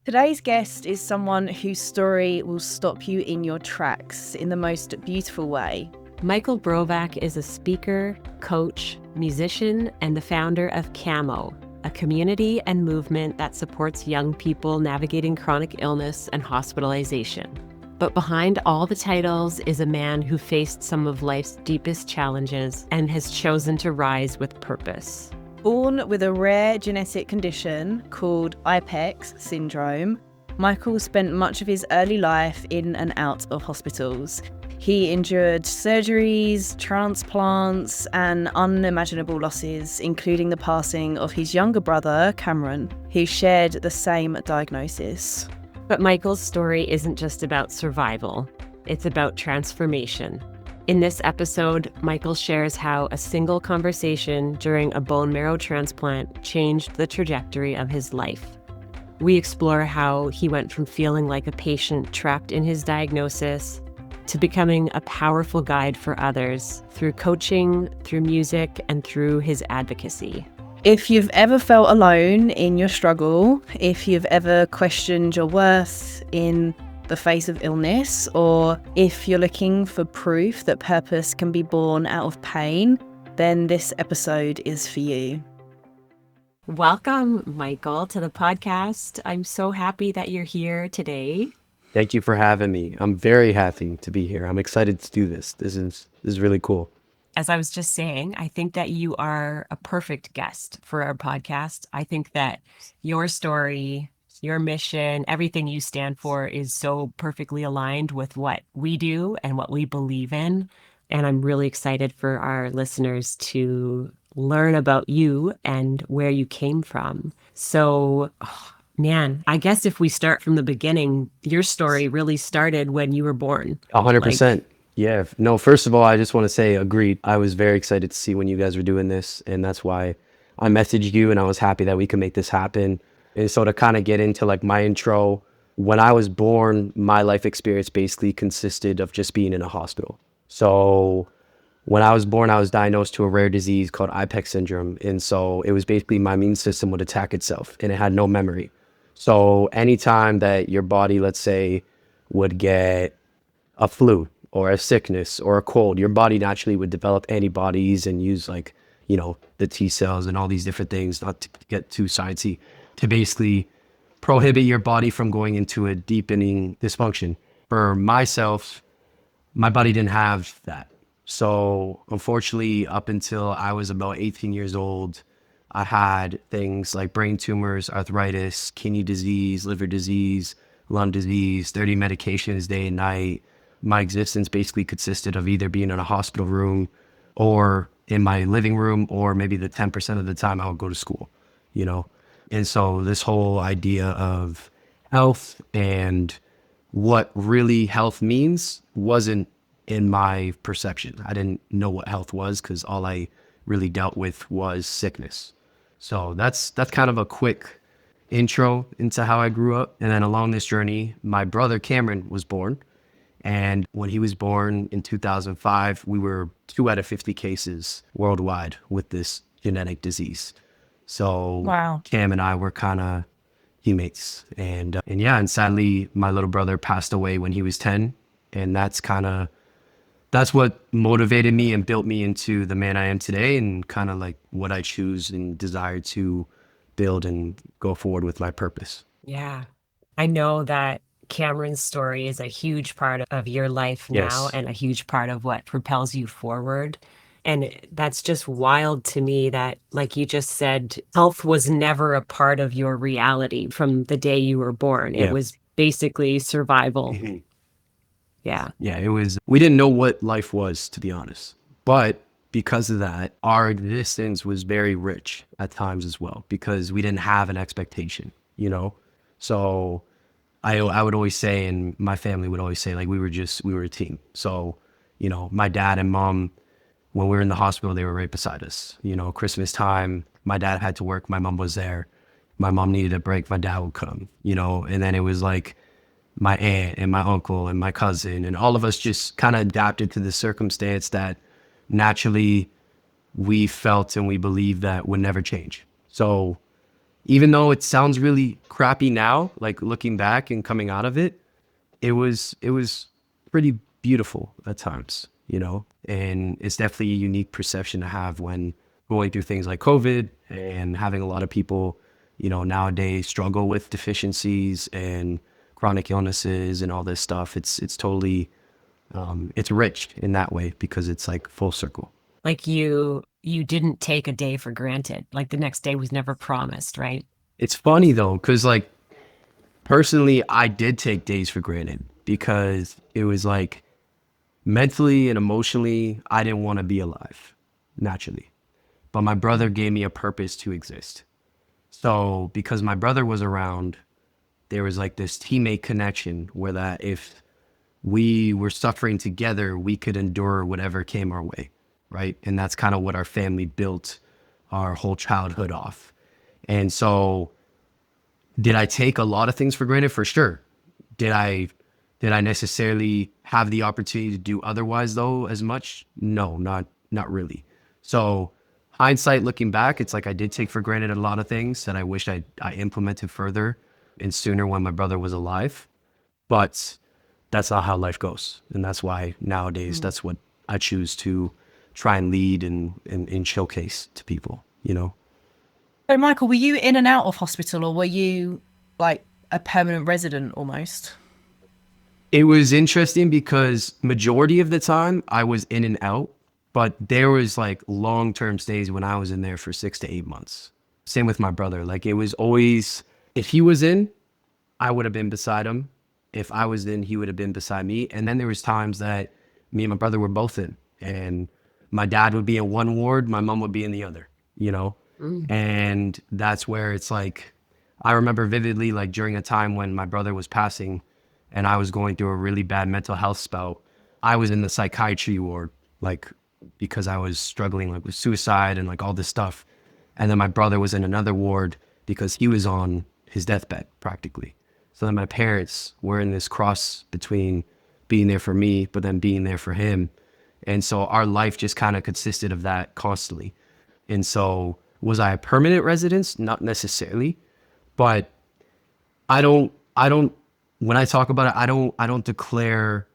Today's guest is someone whose story will stop you in your tracks in the most beautiful way. Michael Brovac is a speaker, coach, musician, and the founder of CAMO, a community and movement that supports young people navigating chronic illness and hospitalization. But behind all the titles is a man who faced some of life's deepest challenges and has chosen to rise with purpose. Born with a rare genetic condition called IPEX syndrome, Michael spent much of his early life in and out of hospitals. He endured surgeries, transplants, and unimaginable losses, including the passing of his younger brother, Cameron, who shared the same diagnosis. But Michael's story isn't just about survival, it's about transformation. In this episode, Michael shares how a single conversation during a bone marrow transplant changed the trajectory of his life. We explore how he went from feeling like a patient trapped in his diagnosis to becoming a powerful guide for others through coaching, through music, and through his advocacy. If you've ever felt alone in your struggle, if you've ever questioned your worth in the face of illness, or if you're looking for proof that purpose can be born out of pain, then this episode is for you. Welcome, Michael, to the podcast. I'm so happy that you're here today. Thank you for having me. I'm very happy to be here. I'm excited to do this. This is really cool. As I was just saying, I think that you are a perfect guest for our podcast. I think that your story, your mission, everything you stand for is so perfectly aligned with what we do and what we believe in. And I'm really excited for our listeners to learn about you and where you came from. So, man, I guess if we start from the beginning, your story really started when you were born. 100%. Yeah. No, first of all, I just want to say agreed. I was very excited to see when you guys were doing this. And that's why I messaged you and I was happy that we could make this happen. And so to kind of get into like my intro, when I was born, my life experience basically consisted of just being in a hospital. So when I was born, I was diagnosed to a rare disease called IPEX syndrome. And so it was basically my immune system would attack itself and it had no memory. So anytime that your body, let's say, would get a flu or a sickness or a cold, your body naturally would develop antibodies and use the T cells and all these different things, not to get too sciencey, to basically prohibit your body from going into a deepening dysfunction. For myself, my body didn't have that. So unfortunately, up until I was about 18 years old, I had things like brain tumors, arthritis, kidney disease, liver disease, lung disease, 30 medications day and night. My existence basically consisted of either being in a hospital room or in my living room, or maybe the 10% of the time I would go to school, And so this whole idea of health and what really health means wasn't in my perception. I didn't know what health was because all I really dealt with was sickness. So that's kind of a quick intro into how I grew up. And then along this journey, my brother Cameron was born. And when he was born in 2005, we were 2 out of 50 cases worldwide with this genetic disease. So Wow. Cam and I were kind of teammates. And sadly, my little brother passed away when he was 10. And that's what motivated me and built me into the man I am today, and kind of like what I choose and desire to build and go forward with my purpose. Yeah. I know that Cameron's story is a huge part of your life now. Yes. And a huge part of what propels you forward. And that's just wild to me that, like you just said, health was never a part of your reality from the day you were born. Yeah. It was basically survival. Mm-hmm. Yeah. Yeah, it was, we didn't know what life was, to be honest. But because of that, our existence was very rich at times as well, because we didn't have an expectation, So I would always say, and my family would always say, like, we were a team. So, my dad and mom, when we were in the hospital, they were right beside us. Christmas time, my dad had to work, my mom was there. My mom needed a break, my dad would come, and then it was like my aunt and my uncle and my cousin, and all of us just kind of adapted to the circumstance that naturally we felt and we believed that would never change. So even though it sounds really crappy now, like looking back and coming out of it, it was pretty beautiful at times, you know, and it's definitely a unique perception to have when going through things like COVID and having a lot of people, you know, nowadays struggle with deficiencies and chronic illnesses and all this stuff. It's totally it's rich in that way because it's like full circle. Like you didn't take a day for granted. Like the next day was never promised, right? It's funny though, because like personally, I did take days for granted because it was like mentally and emotionally, I didn't want to be alive naturally. But my brother gave me a purpose to exist. So because my brother was around, there was like this teammate connection where that if we were suffering together, we could endure whatever came our way, right? And that's kind of what our family built our whole childhood off. And so did I take a lot of things for granted? For sure. Did I necessarily have the opportunity to do otherwise though as much? No, not really. So hindsight looking back, it's like I did take for granted a lot of things that I wish I implemented further and sooner when my brother was alive. But that's not how life goes. And that's why nowadays that's what I choose to try and lead and showcase to people, you know? So, Michael, were you in and out of hospital, or were you like a permanent resident almost? It was interesting because majority of the time I was in and out, but there was like long-term stays when I was in there for 6 to 8 months. Same with my brother. Like it was always, if he was in, I would have been beside him. If I was in, he would have been beside me. And then there was times that me and my brother were both in, and my dad would be in one ward, my mom would be in the other, you know? And that's where it's like, I remember vividly, like during a time when my brother was passing and I was going through a really bad mental health spout, I was in the psychiatry ward, like because I was struggling like with suicide and like all this stuff. And then my brother was in another ward because he was on his deathbed practically. So then my parents were in this cross between being there for me, but then being there for him. And so our life just kind of consisted of that constantly. And so was I a permanent resident? Not necessarily, but I don't, when I talk about it, I don't declare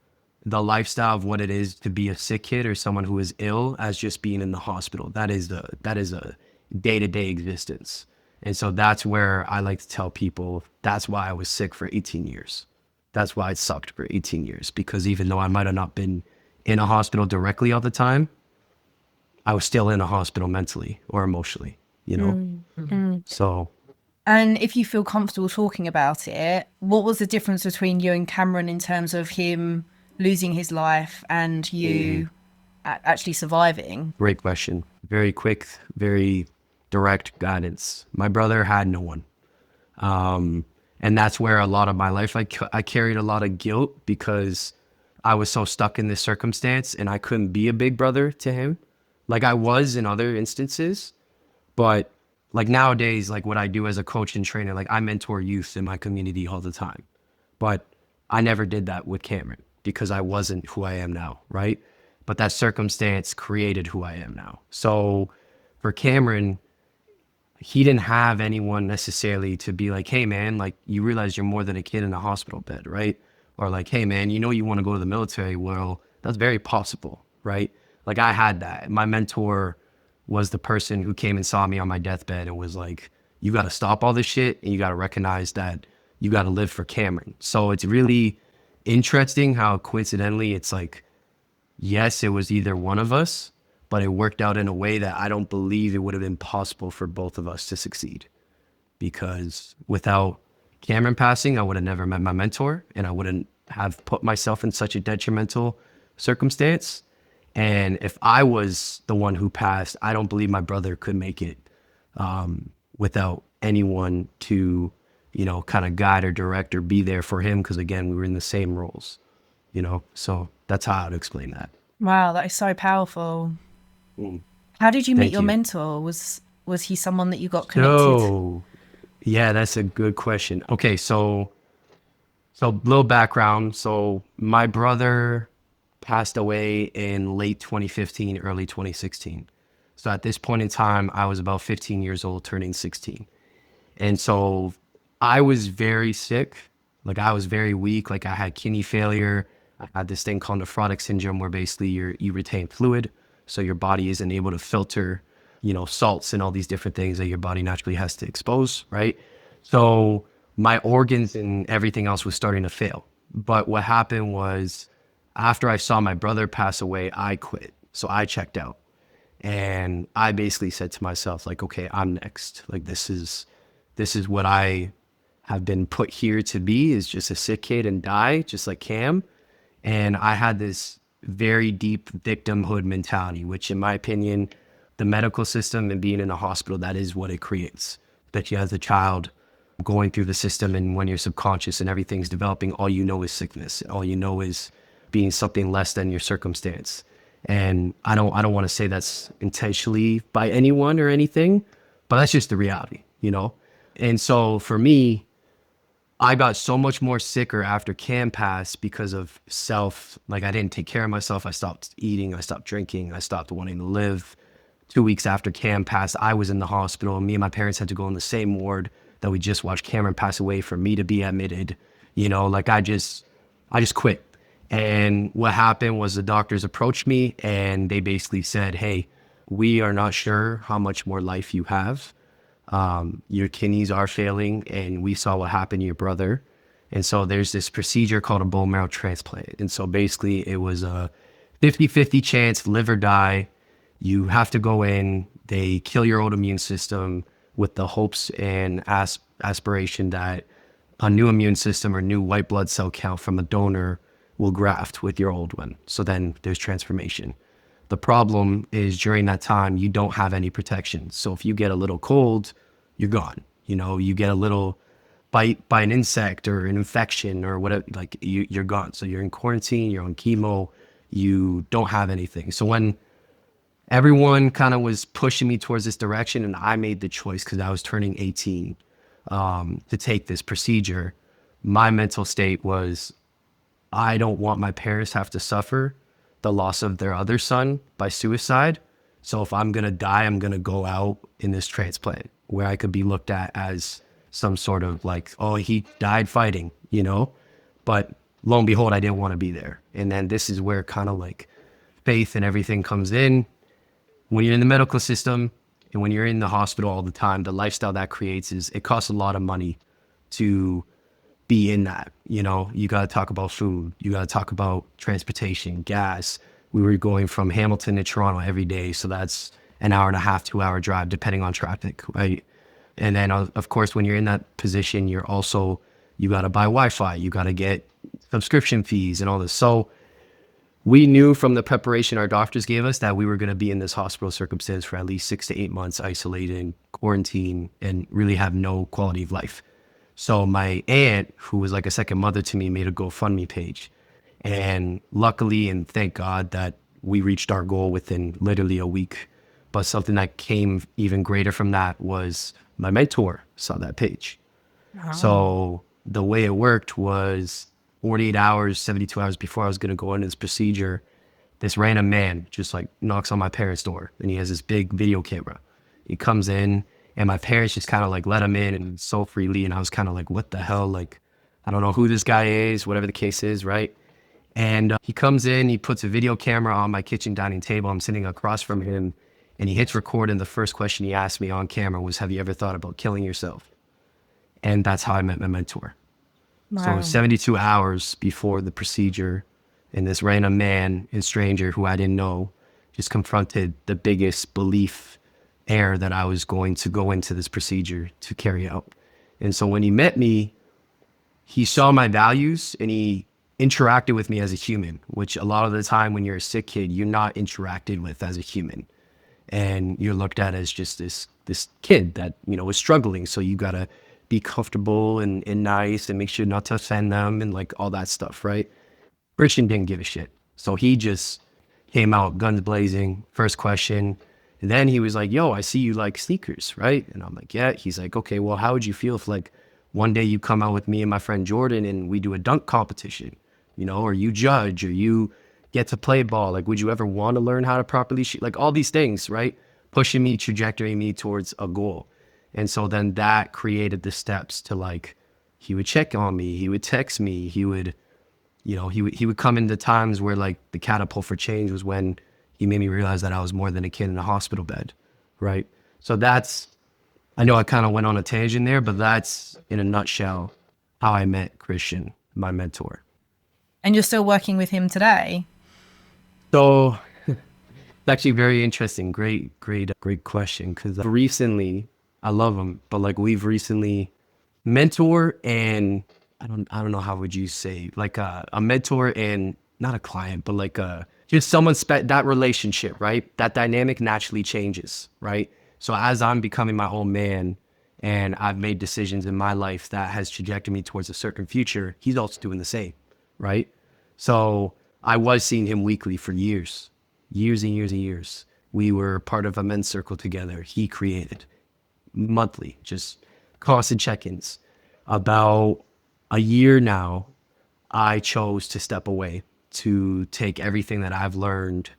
the lifestyle of what it is to be a sick kid or someone who is ill as just being in the hospital. That is a day-to-day existence. And so that's where I like to tell people that's why I was sick for 18 years. That's why it sucked for 18 years, because even though I might have not been in a hospital directly all the time, I was still in a hospital mentally or emotionally, you know? So And if you feel comfortable talking about it, what was the difference between you and Cameron in terms of him losing his life and you actually surviving? great question. Very quick, very direct guidance. My brother had no one. And that's where a lot of my life, I carried a lot of guilt because I was so stuck in this circumstance and I couldn't be a big brother to him. Like I was in other instances, but like nowadays, like what I do as a coach and trainer, like I mentor youth in my community all the time. But I never did that with Cameron because I wasn't who I am now, right? But that circumstance created who I am now. So for Cameron, he didn't have anyone necessarily to be like, hey man, like you realize you're more than a kid in a hospital bed, right? Or like, hey man, you know you want to go to the military. Well, that's very possible, right? Like I had that. My mentor was the person who came and saw me on my deathbed and was like, you got to stop all this shit and you got to recognize that you got to live for Cameron. So it's really interesting how coincidentally it's like, yes, it was either one of us, but it worked out in a way that I don't believe it would have been possible for both of us to succeed. Because without Cameron passing, I would have never met my mentor and I wouldn't have put myself in such a detrimental circumstance. And if I was the one who passed, I don't believe my brother could make it without anyone to, you know, kind of guide or direct or be there for him. Because again, we were in the same roles, you know, so that's how I would explain that. Wow, that is so powerful. How did you meet Thank your you. mentor? Was he someone that you got connected? So, yeah, that's a good question. Okay, so little background. So my brother passed away in late 2015, early 2016. So at this point in time, I was about 15 years old, turning 16. And so I was very sick. Like I was very weak. Like I had kidney failure. I had this thing called nephrotic syndrome where basically you retain fluid. So your body isn't able to filter, salts and all these different things that your body naturally has to expose, right? So my organs and everything else was starting to fail. But what happened was after I saw my brother pass away, I quit. So I checked out. And I basically said to myself, like, okay, I'm next. Like this is what I have been put here to be, is just a sick kid and die, just like Cam. And I had this very deep victimhood mentality, which in my opinion, the medical system and being in a hospital, that is what it creates. That you as a child going through the system, and when you're subconscious and everything's developing, all you know is sickness. All you know is being something less than your circumstance. And I don't want to say that's intentionally by anyone or anything, but that's just the reality. And so for me, I got so much more sicker after Cam passed because of like I didn't take care of myself. I stopped eating, I stopped drinking, I stopped wanting to live. 2 weeks after Cam passed, I was in the hospital. Me and my parents had to go in the same ward that we just watched Cameron pass away for me to be admitted. Like I just quit. And what happened was the doctors approached me and they basically said, hey, we are not sure how much more life you have. Your kidneys are failing, and we saw what happened to your brother. And so there's this procedure called a bone marrow transplant. And so basically it was a 50-50 chance, live or die. You have to go in, they kill your old immune system with the hopes and aspiration that a new immune system or new white blood cell count from a donor will graft with your old one. So then there's transformation. The problem is during that time, you don't have any protection. So if you get a little cold, you're gone. You get a little bite by an insect or an infection or whatever, like you're gone. So you're in quarantine, you're on chemo, you don't have anything. So when everyone kind of was pushing me towards this direction and I made the choice because I was turning 18 to take this procedure, my mental state was, I don't want my parents to have to suffer the loss of their other son by suicide. So if I'm going to die, I'm going to go out in this transplant where I could be looked at as some sort of like, oh, he died fighting, but lo and behold, I didn't want to be there. And then this is where kind of like faith and everything comes in. When you're in the medical system and when you're in the hospital all the time, the lifestyle that creates is it costs a lot of money to be in that. You got to talk about food, you got to talk about transportation, gas. We were going from Hamilton to Toronto every day, so that's an hour and a half, 2 hour drive depending on traffic, right? And then of course when you're in that position, you got to buy Wi-Fi, you got to get subscription fees and all this. So we knew from the preparation our doctors gave us that we were going to be in this hospital circumstance for at least 6 to 8 months, isolated, quarantine, and really have no quality of life. So my aunt, who was like a second mother to me, made a GoFundMe page. And luckily, and thank God that we reached our goal within literally a week. But something that came even greater from that was my mentor saw that page. Oh. So the way it worked was 48 hours, 72 hours before I was going to go into this procedure, this random man just like knocks on my parents' door and he has this big video camera. He comes in and my parents just kind of like let him in and so freely. And I was kind of like, what the hell? Like, I don't know who this guy is, whatever the case is, right? And he comes in, he puts a video camera on my kitchen dining table. I'm sitting across from him and he hits record. And the first question he asked me on camera was, have you ever thought about killing yourself? And that's how I met my mentor. Wow. So 72 hours before the procedure, and this random man and stranger who I didn't know just confronted the biggest belief error that I was going to go into this procedure to carry out. And so when he met me, he saw my values and he interacted with me as a human, which a lot of the time when you're a sick kid, you're not interacted with as a human. And you're looked at as just this kid that, is struggling. So you got to be comfortable and nice and make sure not to offend them and like all that stuff, right? Christian didn't give a shit. So he just came out guns blazing, first question. And then he was like, yo, I see you like sneakers, right? And I'm like, yeah. He's like, okay, well, how would you feel if like one day you come out with me and my friend Jordan and we do a dunk competition, or you judge or you get to play ball? Like, would you ever want to learn how to properly shoot? Like all these things, right? Pushing me, trajectorying me towards a goal. And so then that created the steps to like, he would check on me, he would text me, he would, he would come into times where like the catapult for change was when he made me realize that I was more than a kid in a hospital bed, right? So that's, I know I kind of went on a tangent there, but that's in a nutshell how I met Christian, my mentor. And you're still working with him today? So it's actually very interesting. Great question. Because recently, I love him, but like we've recently mentor and I don't know how would you say, like a mentor and not a client, but like just someone that relationship, right? That dynamic naturally changes, right? So as I'm becoming my own man and I've made decisions in my life that has trajected me towards a certain future, he's also doing the same, right? So I was seeing him weekly for years and years and years. We were part of a men's circle together. He created monthly, just constant check-ins. About a year now, I chose to step away to take everything that I've learned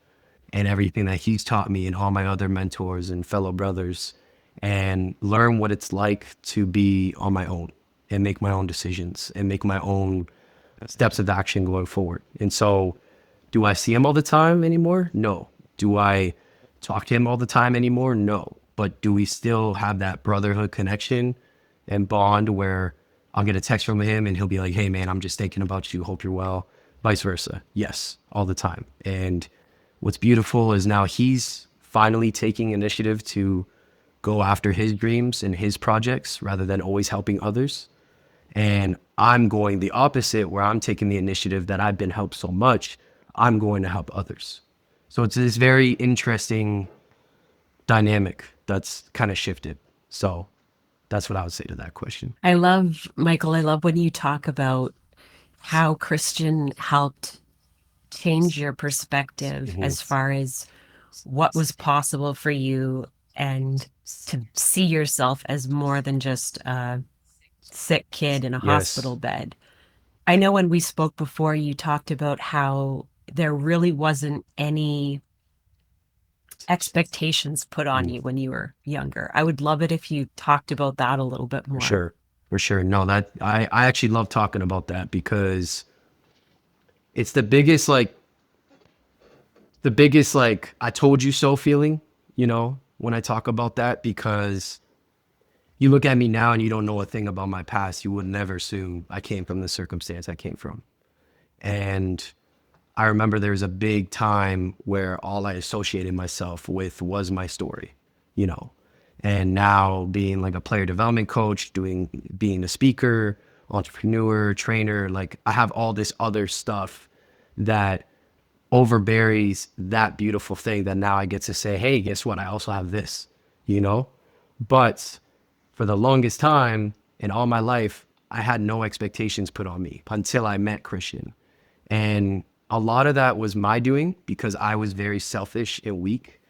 and everything that he's taught me and all my other mentors and fellow brothers and learn what it's like to be on my own and make my own decisions and make my own steps of action going forward. And so do I see him all the time anymore? No. Do I talk to him all the time anymore? No. But do we still have that brotherhood connection and bond where I'll get a text from him and he'll be like, hey man, I'm just thinking about you. Hope you're well. Vice versa. Yes, all the time. And what's beautiful is now he's finally taking initiative to go after his dreams and his projects rather than always helping others. And I'm going the opposite, where I'm taking the initiative that I've been helped so much, I'm going to help others. So it's this very interesting dynamic that's kind of shifted. So that's what I would say to that question. Michael, I love when you talk about how Christian helped change your perspective as far as what was possible for you and to see yourself as more than just a sick kid in a hospital bed. I know when we spoke before, you talked about how there really wasn't any expectations put on you when you were younger. I would love it if you talked about that a little bit more. For sure. No, that I actually love talking about that because it's the biggest I told you so feeling, when I talk about that, because you look at me now and you don't know a thing about my past. You would never assume I came from the circumstance I came from. And I remember there was a big time where all I associated myself with was my story, and now being like a player development coach, being a speaker, entrepreneur, trainer, like I have all this other stuff that overburies that beautiful thing that now I get to say, hey, guess what? I also have this, but for the longest time in all my life, I had no expectations put on me until I met Christian. And a lot of that was my doing because I was very selfish and weak.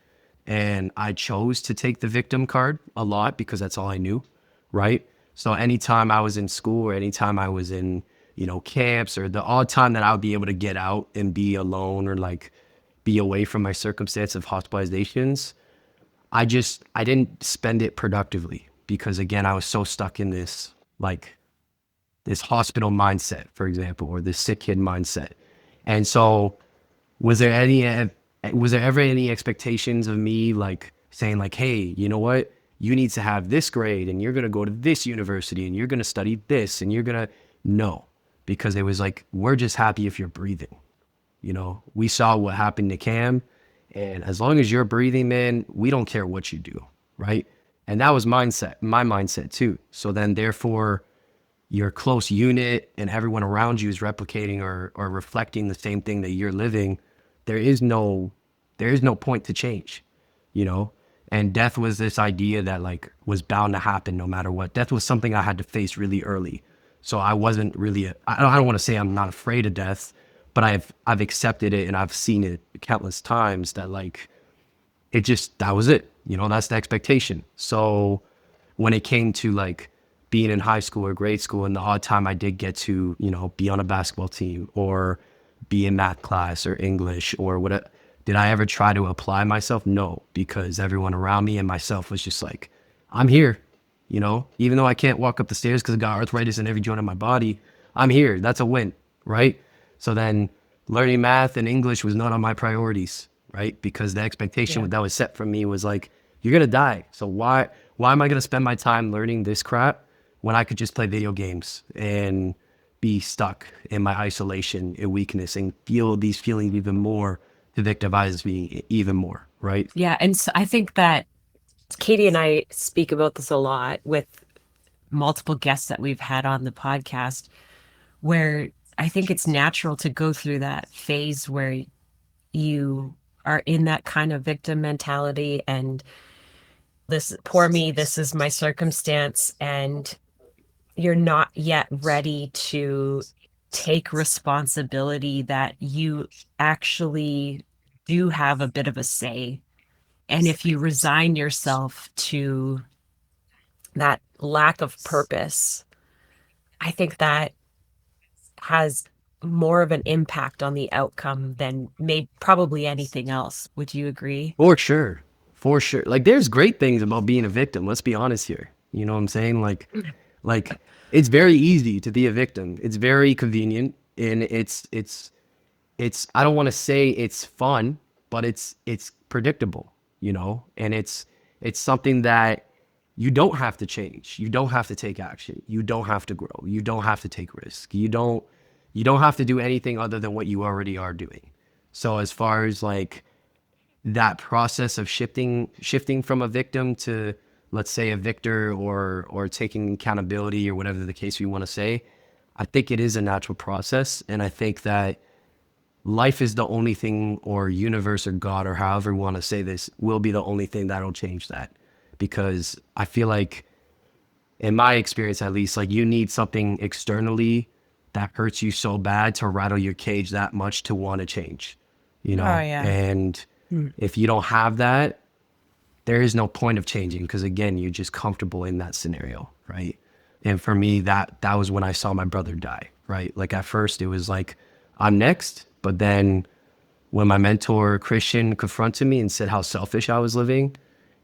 And I chose to take the victim card a lot because that's all I knew, right? So anytime I was in school or anytime I was in, camps or the odd time that I would be able to get out and be alone or like be away from my circumstance of hospitalizations, I didn't spend it productively because again, I was so stuck in this hospital mindset, for example, or this sick kid mindset. And so was there ever any expectations of me like saying like, hey, you know what? You need to have this grade and you're going to go to this university and you're going to study this and you're going to, no, because it was like, we're just happy if you're breathing. We saw what happened to Cam, and as long as you're breathing, man, we don't care what you do. Right. And that was my mindset too. So then therefore your close unit and everyone around you is replicating or reflecting the same thing that you're living. There is no point to change, and death was this idea that like was bound to happen no matter what. Death was something I had to face really early. So I wasn't really, I don't want to say I'm not afraid of death, but I've accepted it and I've seen it countless times that like, that was it, that's the expectation. So when it came to like being in high school or grade school and the odd time I did get to, be on a basketball team or be in math class or English or whatever, did I ever try to apply myself? No, because everyone around me and myself was just like, I'm here, You know, even though I can't walk up the stairs because I got arthritis in every joint of my body, I'm here. That's a win, right? So then learning math and English was not on my priorities, right? Because the expectation that was set for me was like, you're gonna die. So why am I gonna spend my time learning this crap when I could just play video games and be stuck in my isolation and weakness and feel these feelings even more to victimize me even more, right? Yeah. And so I think that Katie and I speak about this a lot with multiple guests that we've had on the podcast, where I think it's natural to go through that phase where you are in that kind of victim mentality and this poor me, this is my circumstance, and you're not yet ready to take responsibility that you actually do have a bit of a say. And if you resign yourself to that lack of purpose, I think that has more of an impact on the outcome than probably anything else. Would you agree? For sure. For sure. Like there's great things about being a victim. Let's be honest here. You know what I'm saying? Like it's very easy to be a victim. It's very convenient and it's I don't want to say it's fun, but it's predictable, you know? And it's something that you don't have to change. You don't have to take action. You don't have to grow. You don't have to take risk. You don't have to do anything other than what you already are doing. So as far as like that process of shifting from a victim to, let's say, a victor, or taking accountability, or whatever the case we want to say, I think it is a natural process. And I think that life is the only thing, or universe or God, or however we want to say this, will be the only thing that'll change that. Because I feel like, in my experience at least, like you need something externally that hurts you so bad to rattle your cage that much to want to change, you know? Oh, yeah. And if you don't have that, there is no point of changing, because again, you're just comfortable in that scenario, right? And for me, that was when I saw my brother die, right? Like at first it was like, I'm next. But then when my mentor, Christian, confronted me and said how selfish I was living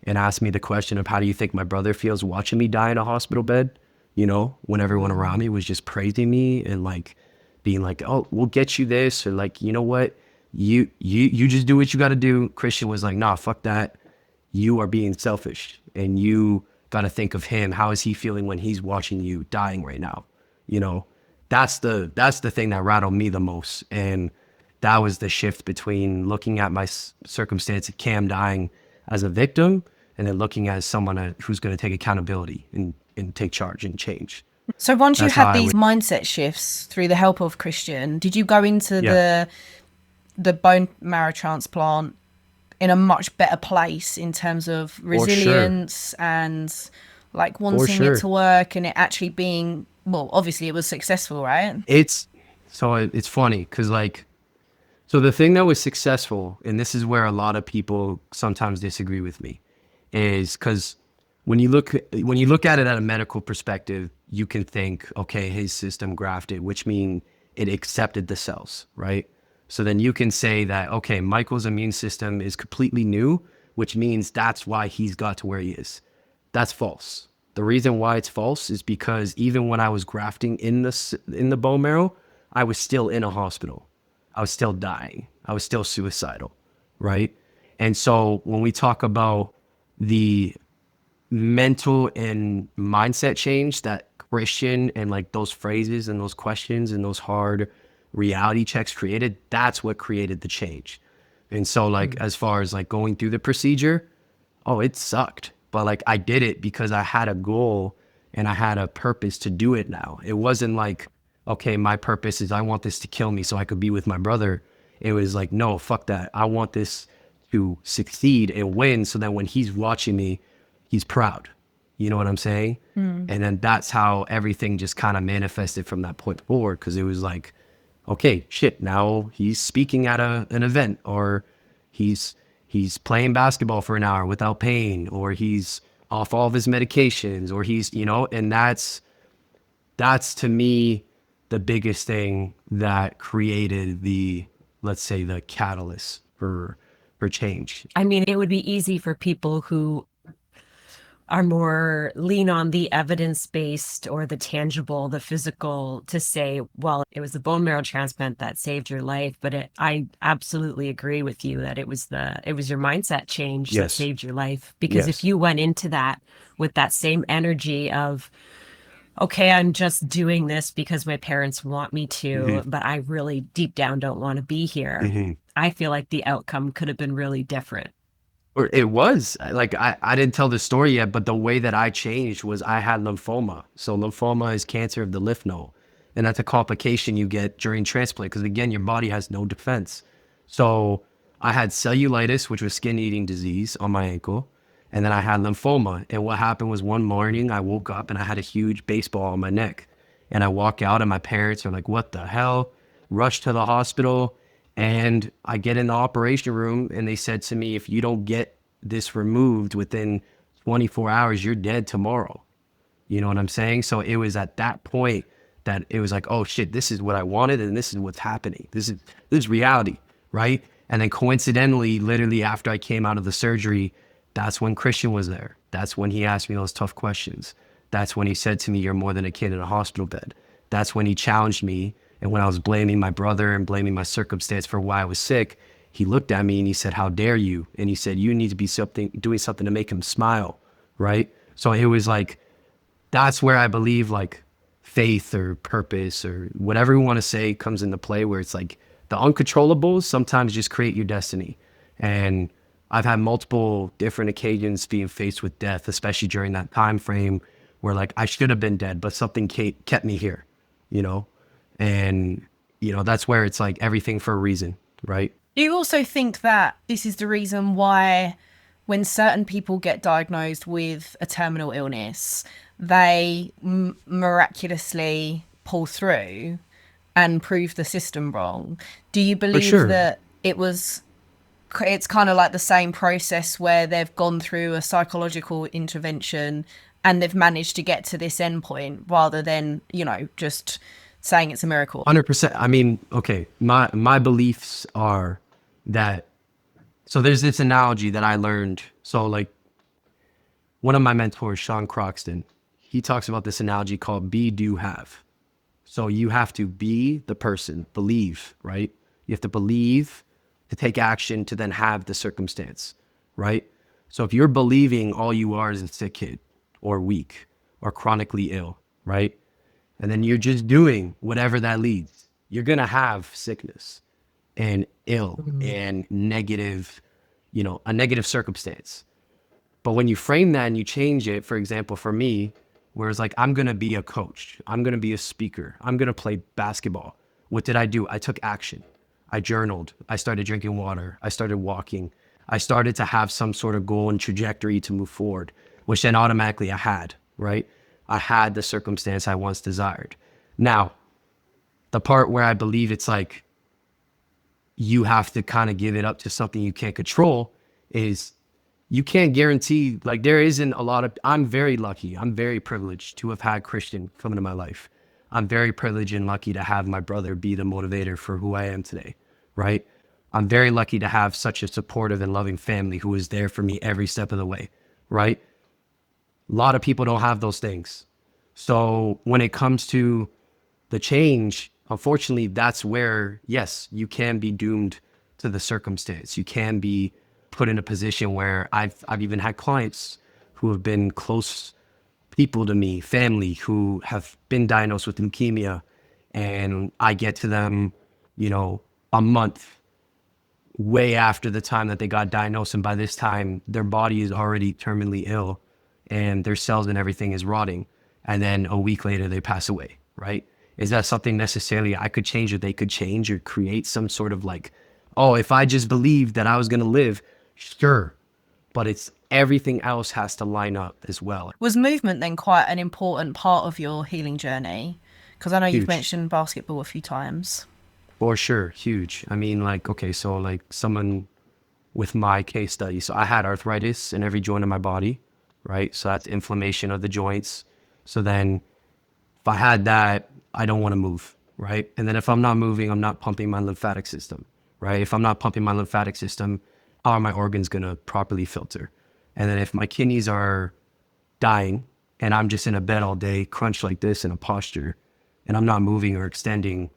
and asked me the question of, how do you think my brother feels watching me die in a hospital bed? You know, when everyone around me was just praising me and like being like, oh, we'll get you this, or like, you know what, you just do what you got to do. Christian was like, nah, fuck that. You are being selfish, and you got to think of him. How is he feeling when he's watching you dying right now? You know, that's the thing that rattled me the most. And that was the shift between looking at my circumstance of Cam dying as a victim, and then looking at someone who's going to take accountability and take charge and change. So once you That's how had I these would- mindset shifts through the help of Christian, did you go into Yeah. the bone marrow transplant in a much better place in terms of For sure. resilience and like wanting sure. it to work, and it actually being, well, obviously it was successful, right? It's funny because like, so the thing that was successful, and this is where a lot of people sometimes disagree with me, is because when you look at it at a medical perspective, you can think, okay, his system grafted, which means it accepted the cells, right? So then you can say that, okay, Michael's immune system is completely new, which means that's why he's got to where he is. That's false. The reason why it's false is because even when I was grafting in the bone marrow, I was still in a hospital. I was still dying. I was still suicidal, right? And so when we talk about the mental and mindset change that Christian and like those phrases and those questions and those hard reality checks created, that's what created the change. And so like, as far as like going through the procedure, oh, it sucked. But like I did it because I had a goal and I had a purpose to do it now. It wasn't like, okay, my purpose is I want this to kill me so I could be with my brother. It was like, no, fuck that. I want this to succeed and win so that when he's watching me, he's proud. You know what I'm saying? And then that's how everything just kind of manifested from that point forward, because it was like, okay, shit, now he's speaking at an event, or he's playing basketball for an hour without pain, or he's off all of his medications, or he's, you know, and that's to me the biggest thing that created the, let's say, the catalyst for change. I mean, it would be easy for people who are more lean on the evidence-based or the tangible, the physical, to say, well, it was the bone marrow transplant that saved your life. But I absolutely agree with you that it was your mindset change that Yes. saved your life. Because if Yes. you went into that with that same energy of, okay, I'm just doing this because my parents want me to, but I really deep down don't want to be here, Hmm. I feel like the outcome could have been really different. Or it was like, I didn't tell the story yet, but the way that I changed was I had lymphoma. So lymphoma is cancer of the lymph node, and that's a complication you get during transplant because, again, your body has no defense. So I had cellulitis, which was skin eating disease on my ankle, and then I had lymphoma. And what happened was one morning I woke up and I had a huge baseball on my neck, and I walk out and my parents are like, "What the hell?" Rush to the hospital. And I get in the operation room and they said to me, if you don't get this removed within 24 hours, you're dead tomorrow. You know what I'm saying? So it was at that point that it was like, oh shit, this is what I wanted and this is what's happening. This is reality, right? And then coincidentally, literally after I came out of the surgery, that's when Christian was there. That's when he asked me those tough questions. That's when he said to me, you're more than a kid in a hospital bed. That's when he challenged me. And when I was blaming my brother and blaming my circumstance for why I was sick, he looked at me and he said, how dare you? And he said, you need to be doing something to make him smile, right? So it was like, that's where I believe like faith or purpose or whatever we want to say comes into play, where it's like the uncontrollables sometimes just create your destiny. And I've had multiple different occasions being faced with death, especially during that time frame where like I should have been dead, but something kept me here, you know? And, you know, that's where it's like everything for a reason, right? Do you also think that this is the reason why when certain people get diagnosed with a terminal illness, they miraculously pull through and prove the system wrong? Do you believe sure. that it's kind of like the same process where they've gone through a psychological intervention and they've managed to get to this endpoint rather than, you know, just saying it's a miracle? 100%. I mean, okay, my beliefs are that, so there's this analogy that I learned. So like one of my mentors, Sean Croxton, he talks about this analogy called be, do, have. So you have to be the person, believe, right? You have to believe to take action to then have the circumstance, right? So if you're believing all you are is a sick kid or weak or chronically ill, right? And then you're just doing whatever that leads, you're going to have sickness and ill and negative, you know, a negative circumstance. But when you frame that and you change it, for example, for me, where it's like, I'm going to be a coach, I'm going to be a speaker, I'm going to play basketball. What did I do? I took action. I journaled. I started drinking water. I started walking. I started to have some sort of goal and trajectory to move forward, which then automatically I had, right? I had the circumstance I once desired. Now, the part where I believe it's like you have to kind of give it up to something you can't control is you can't guarantee, like there isn't a lot of, I'm very lucky. I'm very privileged to have had Christian come into my life. I'm very privileged and lucky to have my brother be the motivator for who I am today, right? I'm very lucky to have such a supportive and loving family who is there for me every step of the way, right? A lot of people don't have those things. So when it comes to the change, unfortunately, that's where, yes, you can be doomed to the circumstance. You can be put in a position where I've even had clients who have been close people to me, family, who have been diagnosed with leukemia, and I get to them, you know, a month way after the time that they got diagnosed, and by this time their body is already terminally ill and their cells and everything is rotting, and then a week later they pass away, right? Is that something necessarily I could change or they could change or create some sort of like, oh, if I just believed that I was going to live, sure, but it's everything else has to line up as well. Was movement then quite an important part of your healing journey? Because I know you've Huge. mentioned basketball a few times. For sure, huge. I mean, like, okay, so like someone with my case study, so I had arthritis in every joint of my body, right? So that's inflammation of the joints. So then if I had that, I don't want to move, right? And then if I'm not moving, I'm not pumping my lymphatic system, right? If I'm not pumping my lymphatic system, how are my organs going to properly filter? And then if my kidneys are dying and I'm just in a bed all day, crunched like this in a posture, and I'm not moving or extending,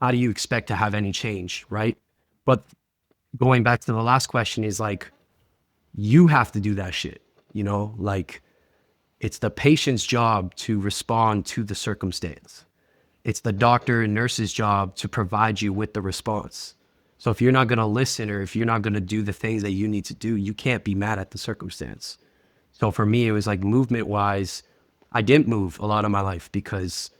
how do you expect to have any change, right? But going back to the last question is like, you have to do that shit, you know, like it's the patient's job to respond to the circumstance. It's the doctor and nurse's job to provide you with the response. So if you're not going to listen or if you're not going to do the things that you need to do, you can't be mad at the circumstance. So for me, it was like movement wise, I didn't move a lot of my life because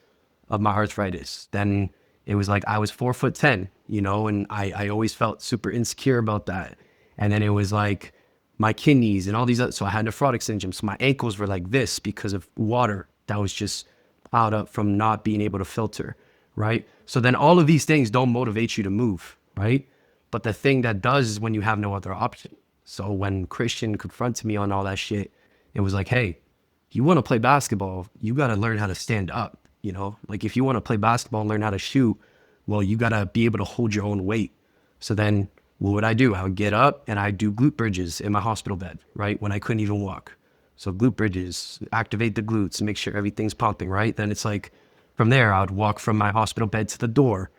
of my arthritis. Then it was like I was 4'10", you know, and I always felt super insecure about that. And then it was like my kidneys and all these other, so I had nephrotic syndrome. So my ankles were like this because of water that was just piled up from not being able to filter, right? So then all of these things don't motivate you to move, right? But the thing that does is when you have no other option. So when Christian confronted me on all that shit, it was like, hey, you want to play basketball, you got to learn how to stand up, you know? Like if you want to play basketball and learn how to shoot, well, you got to be able to hold your own weight. So then what would I do? I would get up and I'd do glute bridges in my hospital bed, right? When I couldn't even walk. So glute bridges, activate the glutes and make sure everything's pumping, right? Then it's like, from there, I would walk from my hospital bed to the door.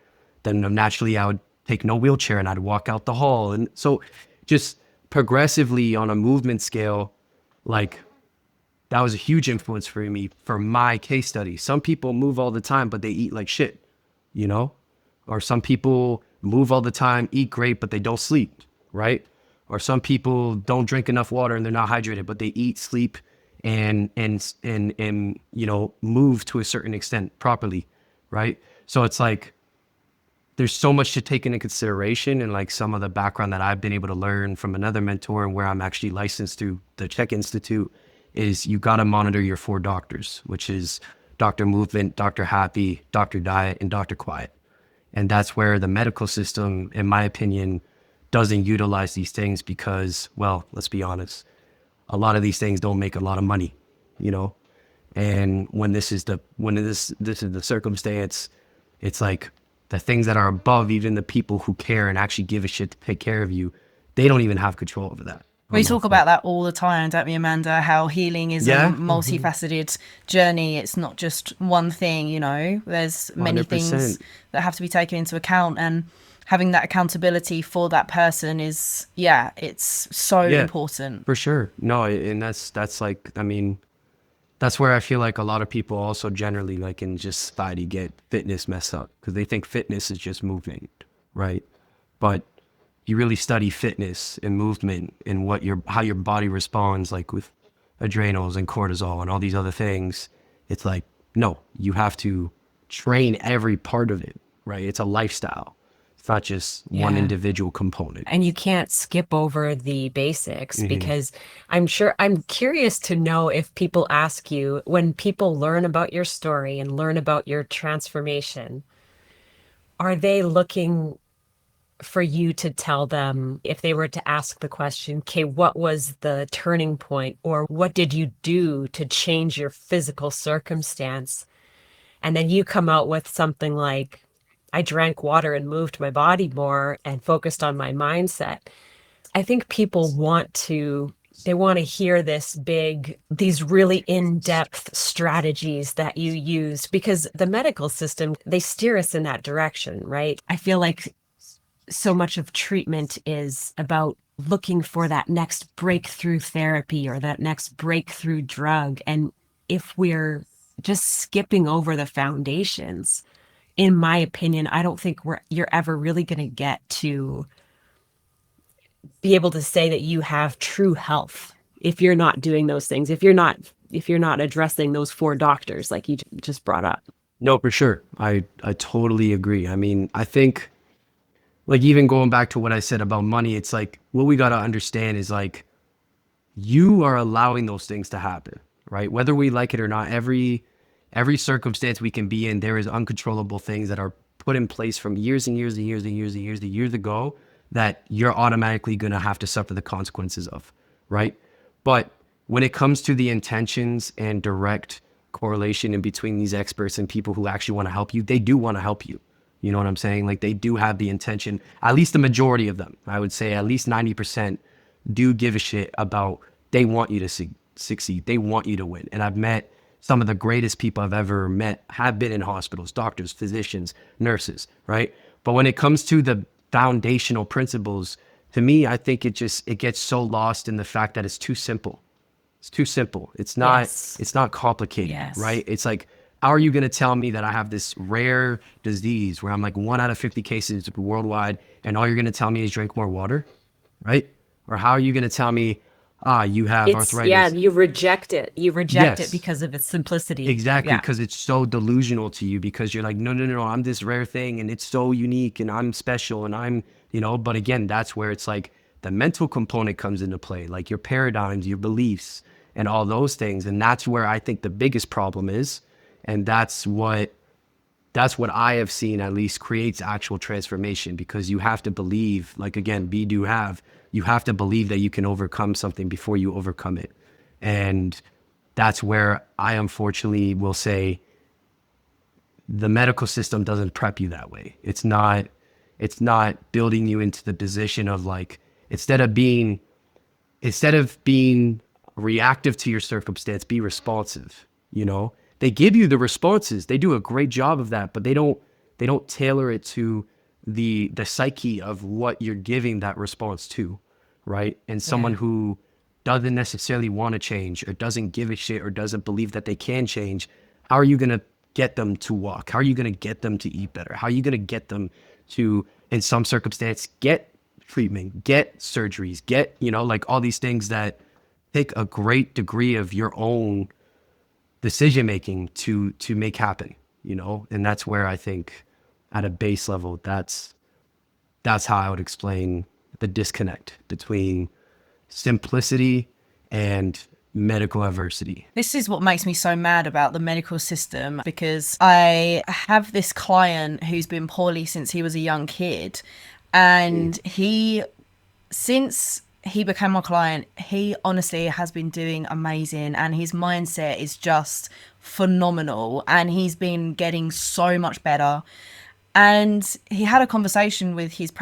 Then naturally I would take no wheelchair and I'd walk out the hall. And so just progressively on a movement scale, like that was a huge influence for me for my case study. Some people move all the time, but they eat like shit, you know? Or some people move all the time, eat great, but they don't sleep, right? Or some people don't drink enough water and they're not hydrated, but they eat, sleep, and you know, move to a certain extent properly, right? So it's like there's so much to take into consideration, and like some of the background that I've been able to learn from another mentor and where I'm actually licensed through the Czech Institute is you got to monitor your 4 doctors, which is Dr. Movement, Dr. Happy, Dr. Diet, and Dr. Quiet. And that's where the medical system, in my opinion, doesn't utilize these things because, well, let's be honest, a lot of these things don't make a lot of money, you know? And when this is the circumstance, it's like the things that are above even the people who care and actually give a shit to take care of you, they don't even have control over that. We talk about that all the time, don't we, Amanda? How healing is a multifaceted journey. It's not just one thing, you know. There's many 100%. things that have to be taken into account, and having that accountability for that person is, it's so important. For sure. No, and that's like, I mean, that's where I feel like a lot of people also generally like in just society get fitness messed up because they think fitness is just movement, right? But you really study fitness and movement and how your body responds, like with adrenals and cortisol and all these other things. It's like, no, you have to train every part of it, right? It's a lifestyle. It's not just one individual component. And you can't skip over the basics because I'm curious to know if people ask you, when people learn about your story and learn about your transformation, are they looking for you to tell them, if they were to ask the question, okay, what was the turning point, or what did you do to change your physical circumstance? And then you come out with something like, I drank water and moved my body more and focused on my mindset. I think people want to hear these really in-depth strategies that you use, because the medical system, they steer us in that direction, right? I feel like so much of treatment is about looking for that next breakthrough therapy or that next breakthrough drug. And if we're just skipping over the foundations, in my opinion, I don't think you're ever really going to get to be able to say that you have true health if you're not doing those things, if you're not addressing those 4 doctors like you just brought up. No, for sure. I totally agree. I mean, I think, like, even going back to what I said about money, it's like, what we got to understand is like, you are allowing those things to happen, right? Whether we like it or not, every circumstance we can be in, there is uncontrollable things that are put in place from years and years and years and years and years and years ago that you're automatically going to have to suffer the consequences of, right? But when it comes to the intentions and direct correlation in between these experts and people who actually want to help you, they do want to help you. You know what I'm saying? Like, they do have the intention, at least the majority of them, I would say at least 90% do give a shit about, they want you to succeed. They want you to win. And I've met some of the greatest people I've ever met have been in hospitals, doctors, physicians, nurses, right? But when it comes to the foundational principles, to me, I think it gets so lost in the fact that it's too simple. It's too simple. It's not, Yes. it's not complicated, Yes. right? It's like, how are you going to tell me that I have this rare disease where I'm like 1 out of 50 cases worldwide, and all you're going to tell me is drink more water, right? Or how are you going to tell me, you have arthritis? You reject it. You reject it Yes. because of its simplicity. Exactly, Yeah. because it's so delusional to you, because you're like, no, no, no, I'm this rare thing and it's so unique and I'm special and I'm, but again, that's where it's like the mental component comes into play, like your paradigms, your beliefs and all those things. And that's where I think the biggest problem is. And that's what I have seen at least creates actual transformation, because you have to believe, like again, you have to believe that you can overcome something before you overcome it. And that's where I unfortunately will say the medical system doesn't prep you that way. It's not building you into the position of like, instead of being reactive to your circumstance, be responsive. They give you the responses. They do a great job of that, but they don't tailor it to the psyche of what you're giving that response to, right? And someone who doesn't necessarily want to change or doesn't give a shit or doesn't believe that they can change, how are you going to get them to walk? How are you going to get them to eat better? How are you going to get them to, in some circumstance, get treatment, get surgeries, get, like all these things that take a great degree of your own decision making to make happen, and that's where I think at a base level, that's how I would explain the disconnect between simplicity and medical adversity. This is what makes me so mad about the medical system, because I have this client who's been poorly since he was a young kid, and since he became my client, he honestly has been doing amazing, and his mindset is just phenomenal, and he's been getting so much better. And he had a conversation with his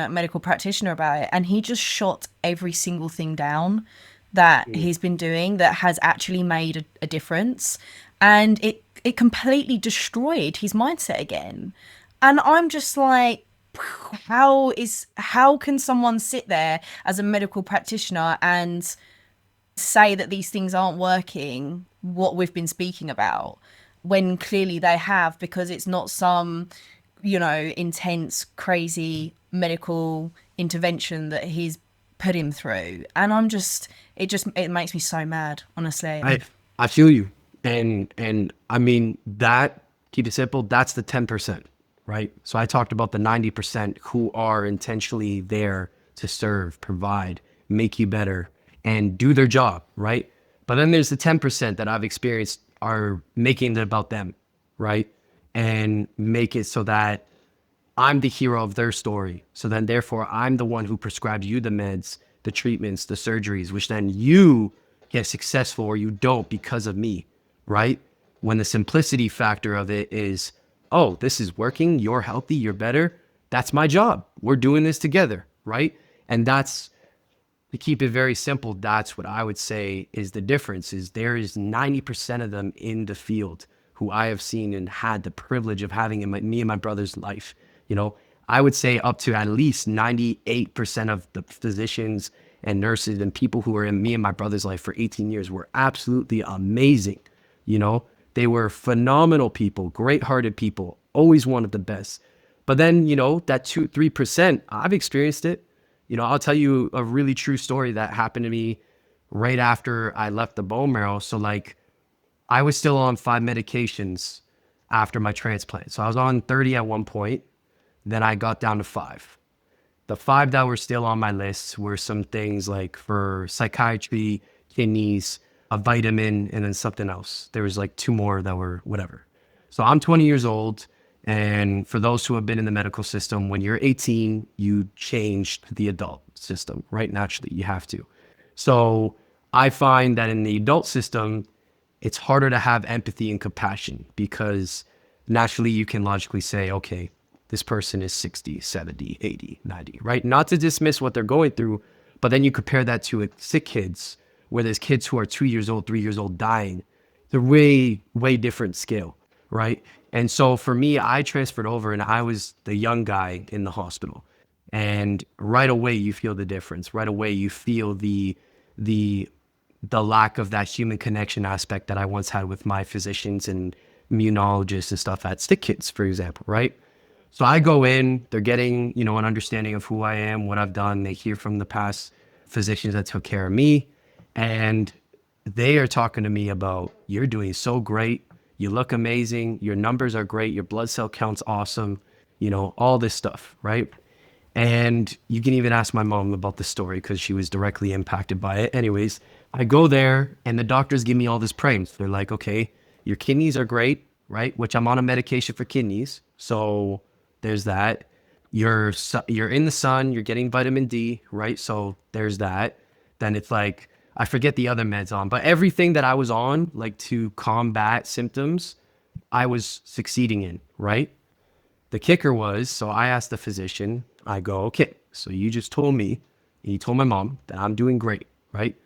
medical practitioner about it, and he just shot every single thing down that he's been doing that has actually made a difference. And it completely destroyed his mindset again. And I'm just like, how can someone sit there as a medical practitioner and say that these things aren't working, what we've been speaking about, when clearly they have, because it's not some, intense, crazy medical intervention that he's put him through. And it makes me so mad, honestly. I feel you. And I mean, that, keep it simple, that's the 10%, right? So I talked about the 90% who are intentionally there to serve, provide, make you better, and do their job, right? But then there's the 10% that I've experienced are making it about them, right? And make it so that I'm the hero of their story. So then therefore I'm the one who prescribed you the meds, the treatments, the surgeries, which then you get successful or you don't because of me, right? When the simplicity factor of it is, oh, this is working, you're healthy, you're better, that's my job. We're doing this together, right? And that's, to keep it very simple, that's what I would say is the difference, is there is 90% of them in the field who I have seen and had the privilege of having in me and my brother's life. I would say up to at least 98% of the physicians and nurses and people who were in me and my brother's life for 18 years were absolutely amazing. They were phenomenal people, great-hearted people, always one of the best. But then, that 2-3%, I've experienced it. I'll tell you a really true story that happened to me right after I left the bone marrow. So like, I was still on 5 medications after my transplant. So I was on 30 at one point. Then I got down to 5. The 5 that were still on my list were some things like for psychiatry, kidneys, a vitamin, and then something else. There was like 2 more that were whatever. So I'm 20 years old. And for those who have been in the medical system, when you're 18, you changed the adult system, right? Naturally, you have to. So I find that in the adult system, it's harder to have empathy and compassion, because naturally you can logically say, okay, this person is 60, 70, 80, 90, right? Not to dismiss what they're going through, but then you compare that to sick kids where there's kids who are 2 years old, 3 years old dying. It's a way different scale, right? And so for me, I transferred over and I was the young guy in the hospital. And right away you feel the difference. Right away you feel the lack of that human connection aspect that I once had with my physicians and immunologists and stuff at Stick Kids, for example, right? So I go in, they're getting, an understanding of who I am, what I've done. They hear from the past physicians that took care of me, and they are talking to me about, you're doing so great. You look amazing. Your numbers are great. Your blood cell count's awesome. All this stuff, right? And you can even ask my mom about the story because she was directly impacted by it. Anyways, I go there and the doctors give me all this praise. They're like, okay, your kidneys are great, right? Which I'm on a medication for kidneys. So there's that. You're in the sun, you're getting vitamin D, right? So there's that. Then it's like, I forget the other meds on, but everything that I was on, like to combat symptoms, I was succeeding in, right? The kicker was, so I asked the physician, I go, okay, so you just told me, and you told my mom that I'm doing great, right?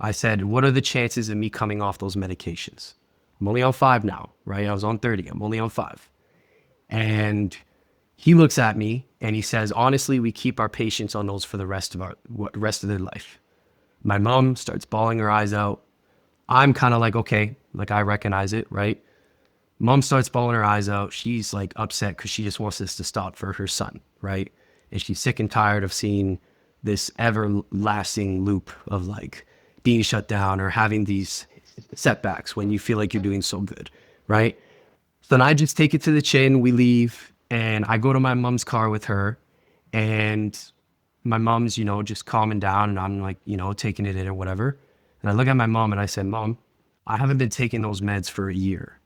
I said, what are the chances of me coming off those medications? I'm only on 5 now, right? I was on 30, I'm only on 5. And he looks at me and he says, honestly, we keep our patients on those for the rest of their life. My mom starts bawling her eyes out. I'm kind of like, okay, like I recognize it, right? Mom starts bawling her eyes out. She's like upset because she just wants this to stop for her son, right? And she's sick and tired of seeing this everlasting loop of like being shut down or having these setbacks when you feel like you're doing so good, right? So then I just take it to the chin, we leave, and I go to my mom's car with her, and my mom's, just calming down, and I'm like, taking it in or whatever. And I look at my mom and I said, Mom, I haven't been taking those meds for a year.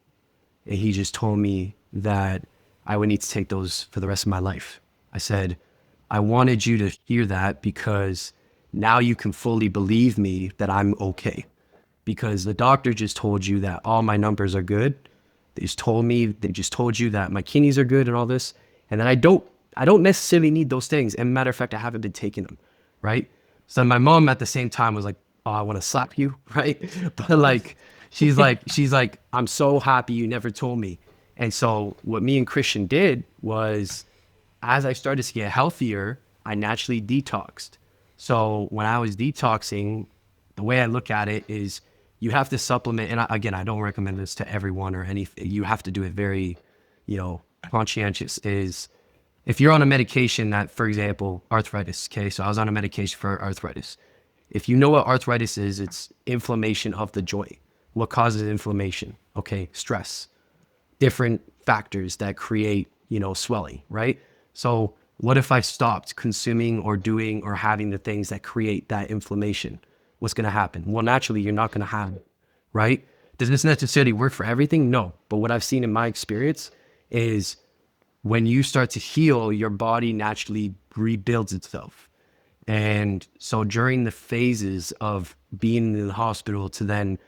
And he just told me that I would need to take those for the rest of my life. I said, I wanted you to hear that because now you can fully believe me that I'm okay. Because the doctor just told you that all my numbers are good. They just told you that my kidneys are good and all this. And then I don't necessarily need those things. And matter of fact, I haven't been taking them, right? So my mom at the same time was like, oh, I want to slap you, right? But like, she's like, I'm so happy you never told me. And so what me and Christian did was, as I started to get healthier, I naturally detoxed. So when I was detoxing, the way I look at it is you have to supplement. And I don't recommend this to everyone or anything. You have to do it very, conscientious. Is if you're on a medication that, for example, arthritis. Okay. So I was on a medication for arthritis. If you know what arthritis is, it's inflammation of the joint. What causes inflammation? Okay. Stress, different factors that create, swelling, right? So what if I stopped consuming or doing or having the things that create that inflammation? What's going to happen? Well, naturally, you're not going to have it, right? Does this necessarily work for everything? No. But what I've seen in my experience is when you start to heal, your body naturally rebuilds itself. And so during the phases of being in the hospital to then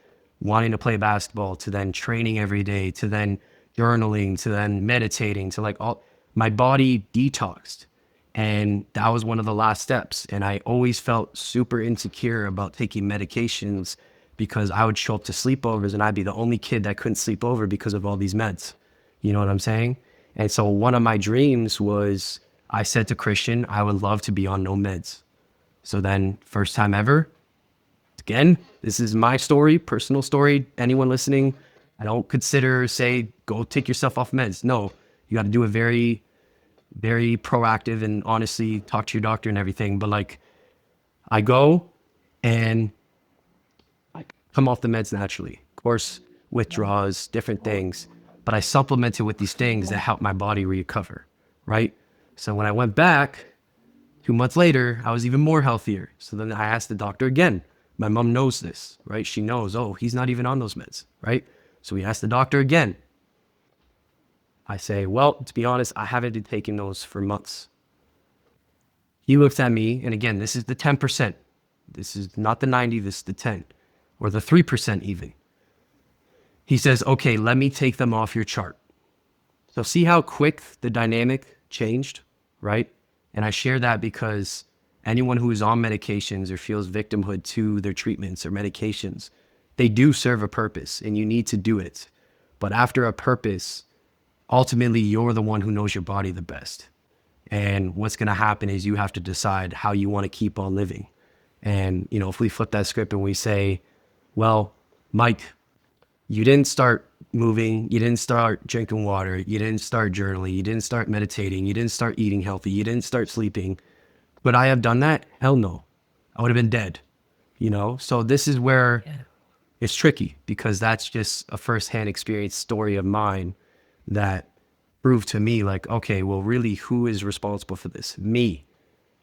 wanting to play basketball, to then training every day, to then journaling, to then meditating, to like all, my body detoxed. And that was one of the last steps. And I always felt super insecure about taking medications because I would show up to sleepovers and I'd be the only kid that couldn't sleep over because of all these meds. You know what I'm saying? And so one of my dreams was, I said to Christian, I would love to be on no meds. So then first time ever, again, this is my story, personal story. Anyone listening, I don't say, go take yourself off meds. No, you got to do it very, very proactive and honestly talk to your doctor and everything. But like, I go and I come off the meds naturally. Of course, withdrawals, different things. But I supplemented with these things that help my body recover, right? So when I went back 2 months later, I was even more healthier. So then I asked the doctor again. My mom knows this, right? She knows, oh, he's not even on those meds, right? So we asked the doctor again. I say, well, to be honest, I haven't been taking those for months. He looks at me, and again, this is the 10%. This is not the 90, this is the 10, or the 3% even. He says, okay, let me take them off your chart. So see how quick the dynamic changed, right? And I share that because anyone who is on medications or feels victimhood to their treatments or medications, they do serve a purpose and you need to do it. But after a purpose, ultimately you're the one who knows your body the best. And what's going to happen is you have to decide how you want to keep on living. And, you know, if we flip that script and we say, well, Mike, you didn't start moving, you didn't start drinking water, you didn't start journaling, you didn't start meditating, you didn't start eating healthy, you didn't start sleeping. Would I have done that? Hell no. I would have been dead, you know? So this is where it's tricky, because that's just a firsthand experience story of mine that proved to me like, okay, well, really, who is responsible for this? Me.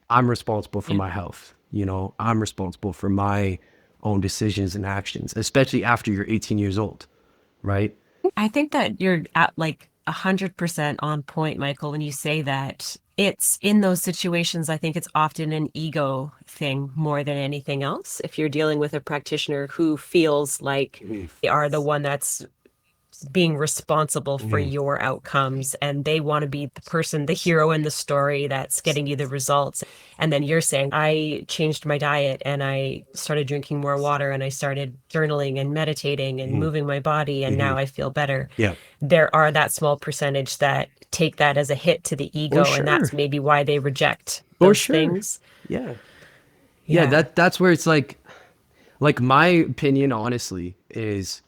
I'm responsible for my health. You know, I'm responsible for my own decisions and actions, especially after you're 18 years old, right? I think that you're at like 100% on point, Michael, when you say that. It's in those situations, I think it's often an ego thing more than anything else. If you're dealing with a practitioner who feels like they are the one that's being responsible for your outcomes, and they want to be the person, the hero in the story that's getting you the results. And then you're saying, I changed my diet and I started drinking more water and I started journaling and meditating and moving my body, and now I feel better. Yeah. There are that small percentage that take that as a hit to the ego, and that's maybe why they reject those things. Yeah, that's where it's like my opinion, honestly, is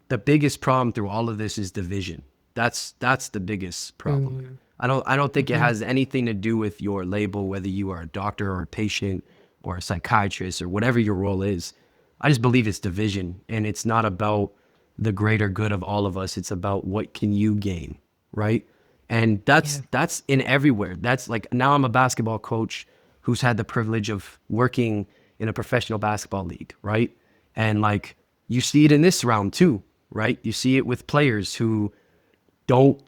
the biggest problem through all of this is division. That's the biggest problem. I don't think it has anything to do with your label, whether you are a doctor or a patient or a psychiatrist or whatever your role is. I just believe it's division, and it's not about the greater good of all of us. It's about what can you gain, right? And that's in everywhere. That's like, now I'm a basketball coach who's had the privilege of working in a professional basketball league, right? And like, you see it in this round too, right? You see it with players who don't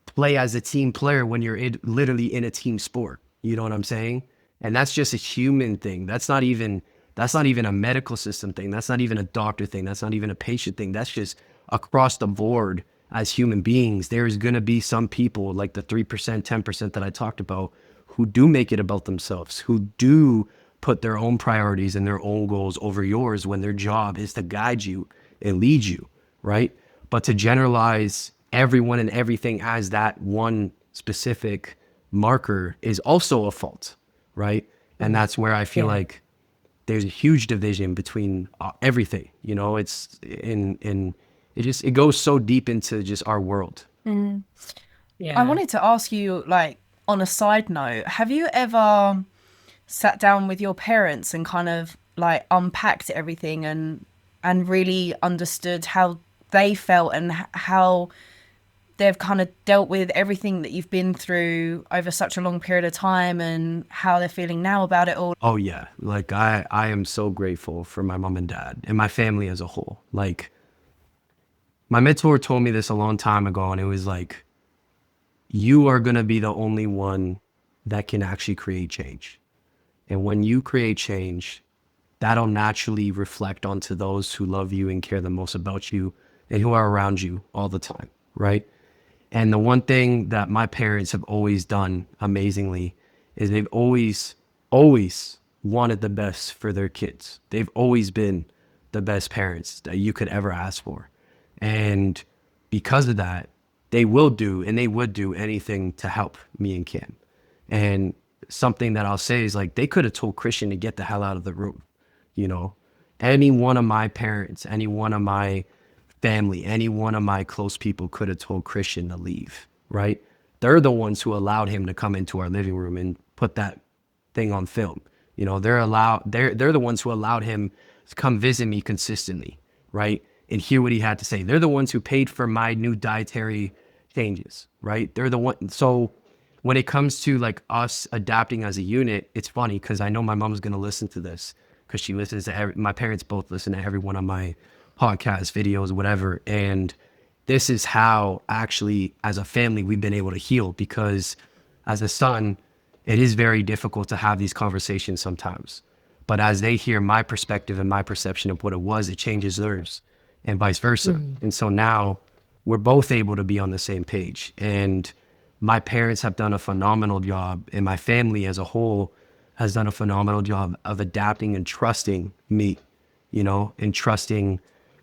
play as a team player when you're literally in a team sport. You know what I'm saying? And that's just a human thing. That's not even a medical system thing. That's not even a doctor thing. That's not even a patient thing. That's just across the board. As human beings, there's going to be some people, like the 3%, 10% that I talked about, who do make it about themselves, who do put their own priorities and their own goals over yours when their job is to guide you and lead you, right? But to generalize everyone and everything as that one specific marker is also a fault, right? And that's where I feel like there's a huge division between everything, you know, it's it goes so deep into just our world. I wanted to ask you, like, on a side note, have you ever sat down with your parents and kind of like unpacked everything and really understood how they felt and how they've kind of dealt with everything that you've been through over such a long period of time and how they're feeling now about it all? Oh yeah. Like I am so grateful for my mom and dad and my family as a whole. Like, my mentor told me this a long time ago, and it was like, you are going to be the only one that can actually create change. And when you create change, that'll naturally reflect onto those who love you and care the most about you and who are around you all the time, right? And the one thing that my parents have always done amazingly is they've always wanted the best for their kids. They've always been the best parents that you could ever ask for. And because of that, they would do anything to help me and Kim. And something that I'll say is, like, they could have told Christian to get the hell out of the room. You know, any one of my parents, any one of my family, any one of my close people could have told Christian to leave, right? They're the ones who allowed him to come into our living room and put that thing on film. You know, they're the ones who allowed him to come visit me consistently, right? And hear what he had to say. They're the ones who paid for my new dietary changes, right? They're the one. So when it comes to like us adapting as a unit, it's funny because I know my mom's going to listen to this, because she listens to my parents both listen to every one of my podcasts, videos, whatever. And this is how actually as a family we've been able to heal, because as a son, it is very difficult to have these conversations sometimes. But as they hear my perspective and my perception of what it was, it changes theirs, and vice versa. And so now we're both able to be on the same page. And my parents have done a phenomenal job, and my family as a whole has done a phenomenal job of adapting and trusting me, you know, and trusting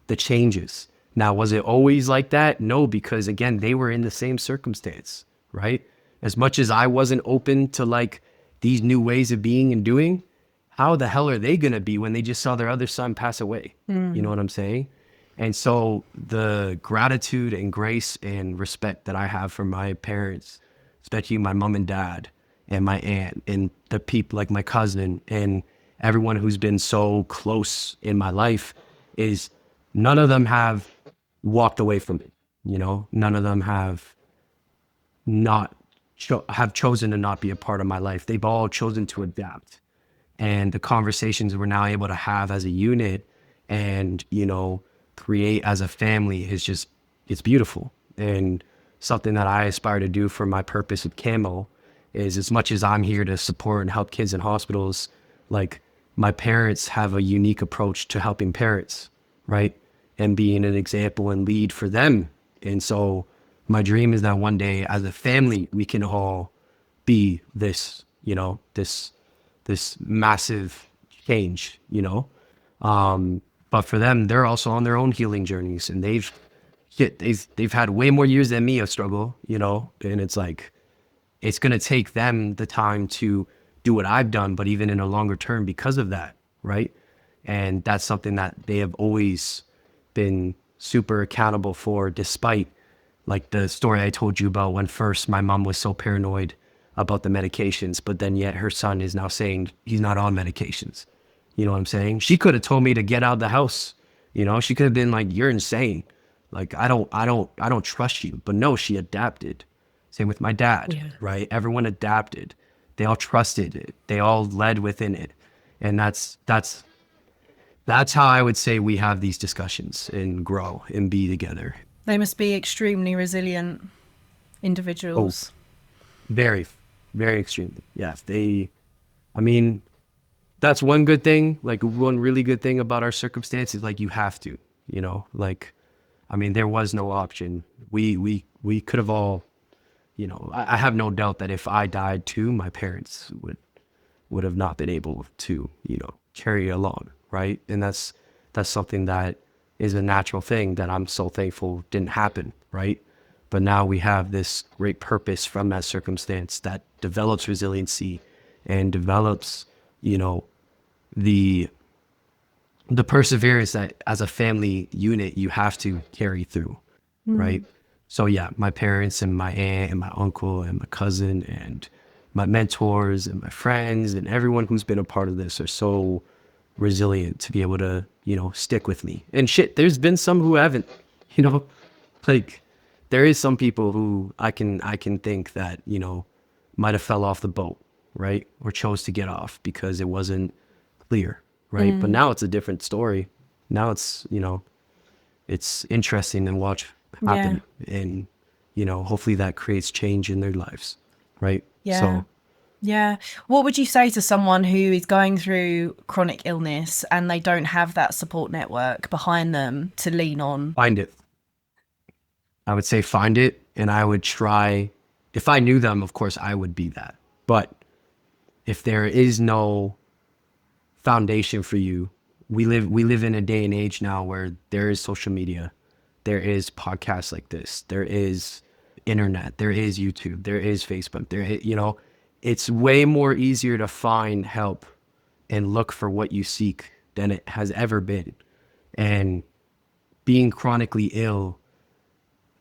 the changes. Now, was it always like that? No, because again, they were in the same circumstance, right? As much as I wasn't open to like these new ways of being and doing, how the hell are they going to be when they just saw their other son pass away? You know what I'm saying? And so the gratitude and grace and respect that I have for my parents, especially my mom and dad and my aunt and the people like my cousin and everyone who's been so close in my life, is none of them have walked away from it. You know, none of them have not have chosen to not be a part of my life. They've all chosen to adapt. And the conversations we're now able to have as a unit and, you know, create as a family is just, it's beautiful. And something that I aspire to do for my purpose with Camo is, as much as I'm here to support and help kids in hospitals, like my parents have a unique approach to helping parents, right? And being an example and lead for them. And so my dream is that one day as a family, we can all be this, you know, this massive change, you know? But for them, they're also on their own healing journeys, and they've had way more years than me of struggle, you know? And it's like, it's going to take them the time to do what I've done, but even in a longer term because of that, right? And that's something that they have always been super accountable for, despite like the story I told you about when first my mom was so paranoid about the medications, but then yet her son is now saying he's not on medications. You know what I'm saying? She could have told me to get out of the house. You know, she could have been like, you're insane. Like, I don't trust you. But no, she adapted. Same with my dad, right? Everyone adapted. They all trusted it. They all led within it. And that's how I would say we have these discussions and grow and be together. They must be extremely resilient individuals. Oh, very, very extremely. Yeah. I mean, that's one good thing. Like, one really good thing about our circumstances, like, you have to, you know, like, I mean, there was no option. We could have all, you know, I have no doubt that if I died too, my parents would have not been able to, you know, carry along. Right. And that's something that is a natural thing that I'm so thankful didn't happen. Right. But now we have this great purpose from that circumstance that develops resiliency and develops, you know, the perseverance that as a family unit you have to carry through. Right. So yeah, my parents and my aunt and my uncle and my cousin and my mentors and my friends and everyone who's been a part of this are so resilient to be able to, you know, stick with me. And shit, there's been some who haven't, you know, like there is some people who I can think that, you know, might have fell off the boat, right? Or chose to get off because it wasn't clear, right? But now it's a different story. Now it's, you know, it's interesting to watch happen. And, you know, hopefully that creates change in their lives, right? Yeah. So yeah. What would you say to someone who is going through chronic illness and they don't have that support network behind them to lean on? find it. I would say find it, and I would try, if I knew them, of course I would be that. But if there is no foundation for you, we live in a day and age now where there is social media, there is podcasts like this, there is internet, there is YouTube, there is Facebook, you know, it's way more easier to find help and look for what you seek than it has ever been. And being chronically ill,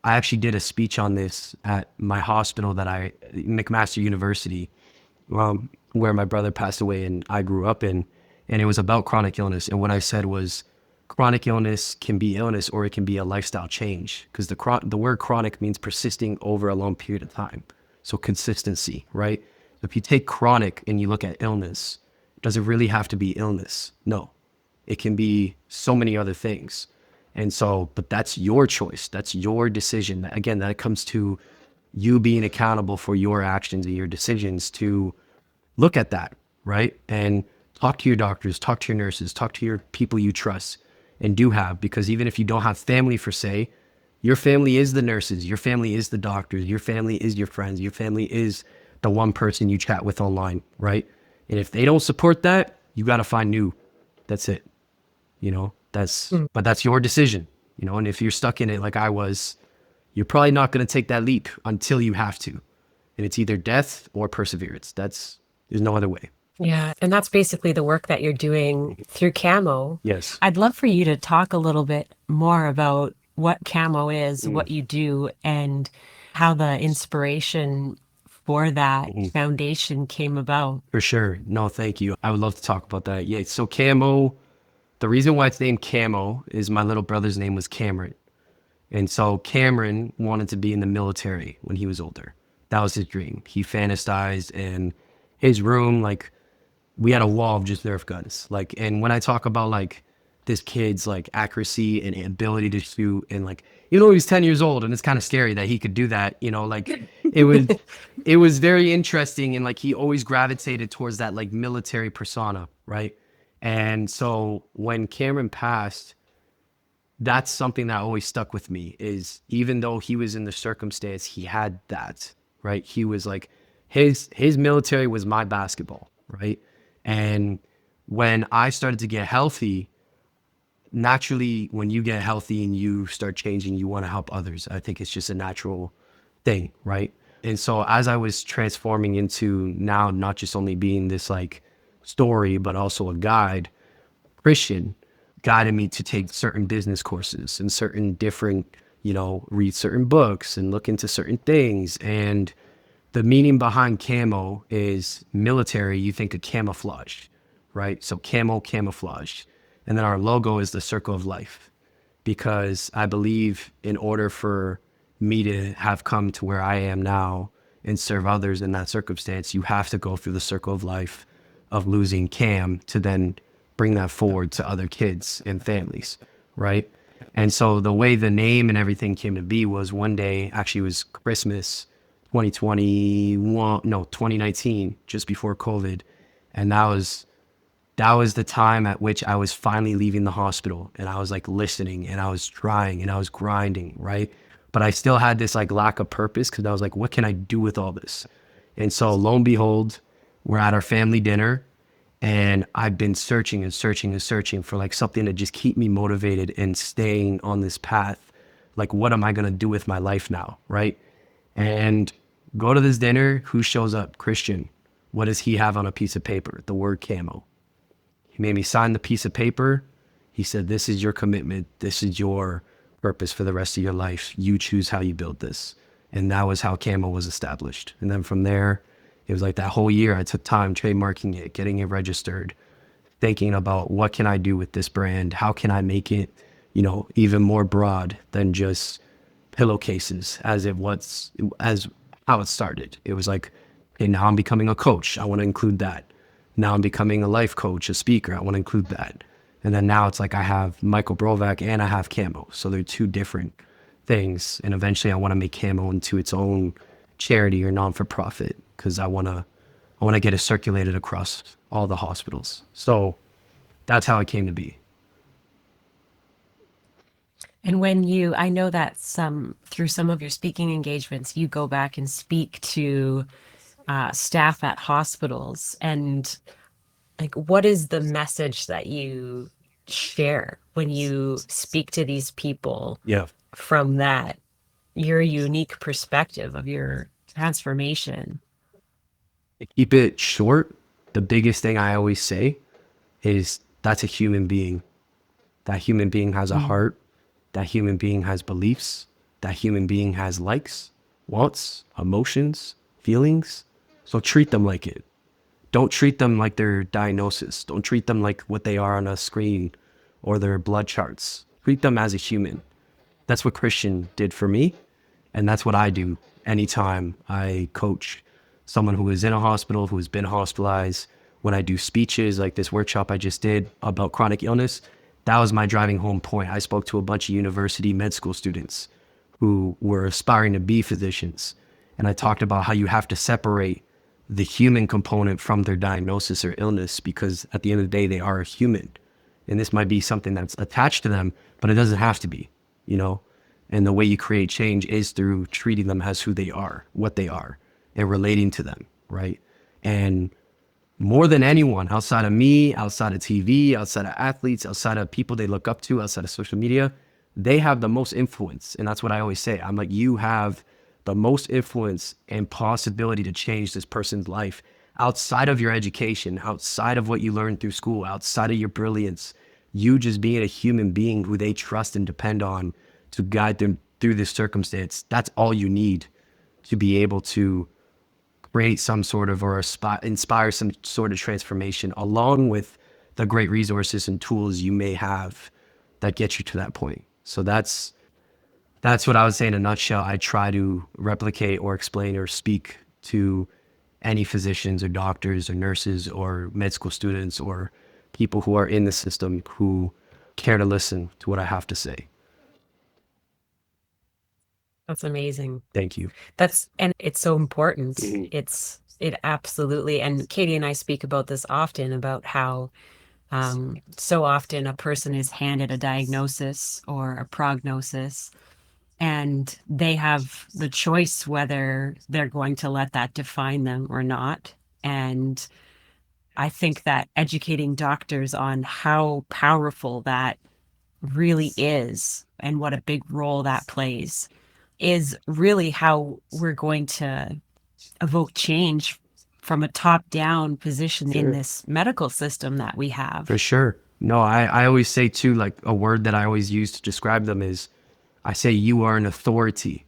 I actually did a speech on this at my hospital McMaster University, where my brother passed away and I grew up in, and it was about chronic illness. And what I said was, chronic illness can be illness or it can be a lifestyle change, because the word chronic means persisting over a long period of time. So consistency, right? If you take chronic and you look at illness, does it really have to be illness? No, it can be so many other things. And so, but that's your choice. That's your decision. Again, that comes to you being accountable for your actions and your decisions to look at that, right? And talk to your doctors, talk to your nurses, talk to your people you trust and do have, because even if you don't have family per se, your family is the nurses, your family is the doctors, your family is your friends, your family is the one person you chat with online, right? And if they don't support that, you got to find new. That's it. You know, but that's your decision, you know, and if you're stuck in it like I was, you're probably not going to take that leap until you have to. And it's either death or perseverance. There's no other way. Yeah. And that's basically the work that you're doing through Camo. Yes. I'd love for you to talk a little bit more about what Camo is, what you do, and how the inspiration for that foundation came about. For sure. No, thank you. I would love to talk about that. Yeah. So Camo, the reason why it's named Camo is my little brother's name was Cameron. And so Cameron wanted to be in the military when he was older. That was his dream. He fantasized, and his room, like, we had a wall of just Nerf guns. Like, and when I talk about like this kid's like accuracy and ability to shoot, and like, you know, he was 10 years old, and it's kind of scary that he could do that, you know, like it was very interesting. And like, he always gravitated towards that like military persona. Right. And so when Cameron passed, that's something that always stuck with me, is even though he was in the circumstance, he had that, right? He was like, his military was my basketball, right? And when I started to get healthy, naturally, when you get healthy and you start changing, you want to help others. I think it's just a natural thing, right? And so as I was transforming into now not just only being this like story, but also a guide, Christian guided me to take certain business courses and certain different, you know, read certain books and look into certain things. And the meaning behind camo is military. You think of camouflage, right? So camo, camouflage. And then our logo is the circle of life, because I believe in order for me to have come to where I am now and serve others in that circumstance, you have to go through the circle of life of losing Cam to then bring that forward to other kids and families, right? And so the way the name and everything came to be was one day, actually it was Christmas 2019, just before COVID. And that was the time at which I was finally leaving the hospital, and I was like listening, and I was trying, and I was grinding, right? But I still had this like lack of purpose, because I was like, what can I do with all this? And so lo and behold, we're at our family dinner, and I've been searching and searching and searching for like something to just keep me motivated and staying on this path. Like, what am I going to do with my life now, right? And go to this dinner, who shows up? Christian. What does he have on a piece of paper? The word camo. He made me sign the piece of paper. He said, this is your commitment. This is your purpose for the rest of your life. You choose how you build this. And that was how camo was established. And then from there, it was like that whole year I took time trademarking it, getting it registered, thinking about what can I do with this brand? How can I make it, you know, even more broad than just pillowcases as how it started. It was like, okay, now I'm becoming a coach. I want to include that. Now I'm becoming a life coach, a speaker. I want to include that. And then now it's like I have Michael Brovac and I have camo. So they're two different things. And eventually I want to make camo into its own charity or non-for-profit, because I want to get it circulated across all the hospitals. So that's how it came to be. And I know that through some of your speaking engagements, you go back and speak to staff at hospitals, and like, what is the message that you share when you speak to these people? Yeah. From that, your unique perspective of your transformation. To keep it short, the biggest thing I always say is that's a human being. That human being has a heart. That human being has beliefs. That human being has likes, wants, emotions, feelings. So treat them like it. Don't treat them like their diagnosis. Don't treat them like what they are on a screen or their blood charts. Treat them as a human. That's what Christian did for me. And that's what I do anytime I coach someone who is in a hospital, who has been hospitalized. When I do speeches like this workshop I just did about chronic illness, that was my driving home point. I spoke to a bunch of university med school students who were aspiring to be physicians. And I talked about how you have to separate the human component from their diagnosis or illness, because at the end of the day, they are a human. And this might be something that's attached to them, but it doesn't have to be, you know? And the way you create change is through treating them as who they are, what they are, and relating to them, right? And more than anyone outside of me, outside of TV, outside of athletes, outside of people they look up to, outside of social media, they have the most influence. And that's what I always say. I'm like, you have the most influence and possibility to change this person's life outside of your education, outside of what you learned through school, outside of your brilliance. You just being a human being who they trust and depend on to guide them through this circumstance. That's all you need to be able to create some sort of or inspire some sort of transformation, along with the great resources and tools you may have that get you to that point. So that's what I would say in a nutshell. I try to replicate or explain or speak to any physicians or doctors or nurses or med school students or people who are in the system who care to listen to what I have to say. That's amazing. Thank you. And it's so important. Mhm. It absolutely, and Katie and I speak about this often, about how so often a person is handed a diagnosis or a prognosis, and they have the choice whether they're going to let that define them or not. And I think that educating doctors on how powerful that really is and what a big role that plays is really how we're going to evoke change from a top-down position in this medical system that we have. For sure. No, I always say too, like a word that I always use to describe them is, I say you are an authority.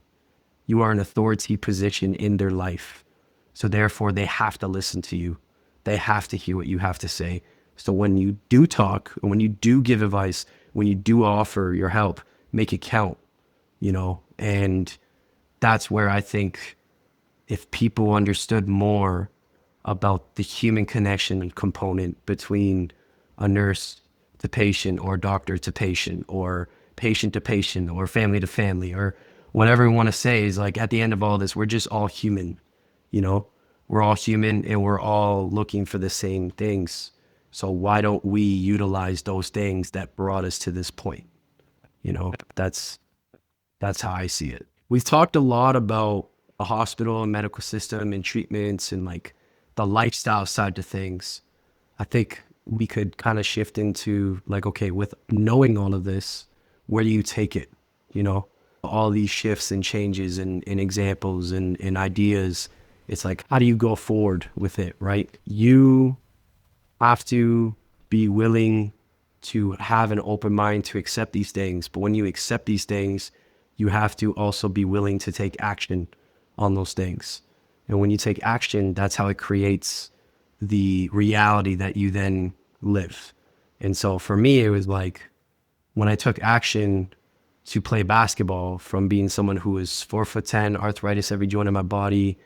You are an authority position in their life. So therefore they have to listen to you. They have to hear what you have to say. So when you do talk, and when you do give advice, when you do offer your help, make it count, and that's where I think if people understood more about the human connection and component between a nurse to patient or doctor to patient or patient to patient or family or whatever we want to say, is like, at the end of all this, we're just all human, we're all human and we're all looking for the same things. So why don't we utilize those things that brought us to this point? That's how I see it. We've talked a lot about the hospital and medical system and treatments and like the lifestyle side of things. I think we could kind of shift into like, okay, with knowing all of this, where do you take it? All these shifts and changes and examples and ideas. It's like, how do you go forward with it, right? You have to be willing to have an open mind to accept these things. But when you accept these things, you have to also be willing to take action on those things. And when you take action, that's how it creates the reality that you then live. And so for me, it was like when I took action to play basketball, from being someone who was 4'10", arthritis every joint in my body,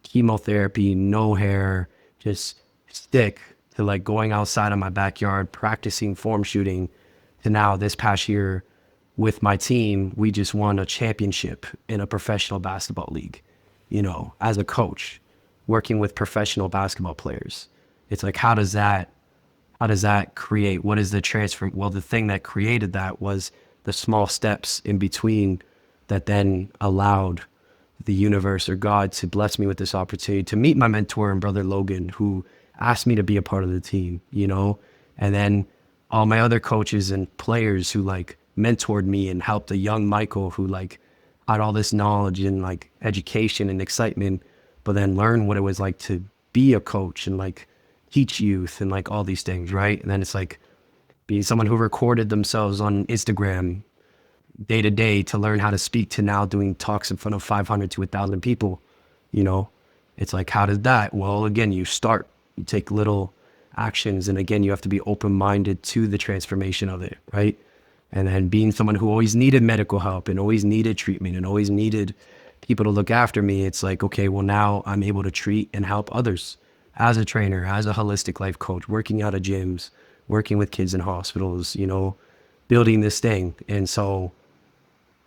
chemotherapy, no hair, just stick, to like going outside of my backyard, practicing form shooting, to now this past year with my team, we just won a championship in a professional basketball league, as a coach, working with professional basketball players. It's like, how does that create, what is the transfer? Well, the thing that created that was the small steps in between that then allowed the universe or God to bless me with this opportunity to meet my mentor and brother Logan, who asked me to be a part of the team, and then all my other coaches and players who like mentored me and helped a young Michael who like had all this knowledge and like education and excitement, but then learn what it was like to be a coach and like teach youth and like all these things, right? And then it's like being someone who recorded themselves on Instagram day to day to learn how to speak, to now doing talks in front of 500 to 1,000 people. It's like, how does that? Well, again, you take little actions, and again, you have to be open-minded to the transformation of it, right? And then being someone who always needed medical help and always needed treatment and always needed people to look after me, it's like, okay, well, now I'm able to treat and help others as a trainer, as a holistic life coach, working out of gyms, working with kids in hospitals, building this thing. And so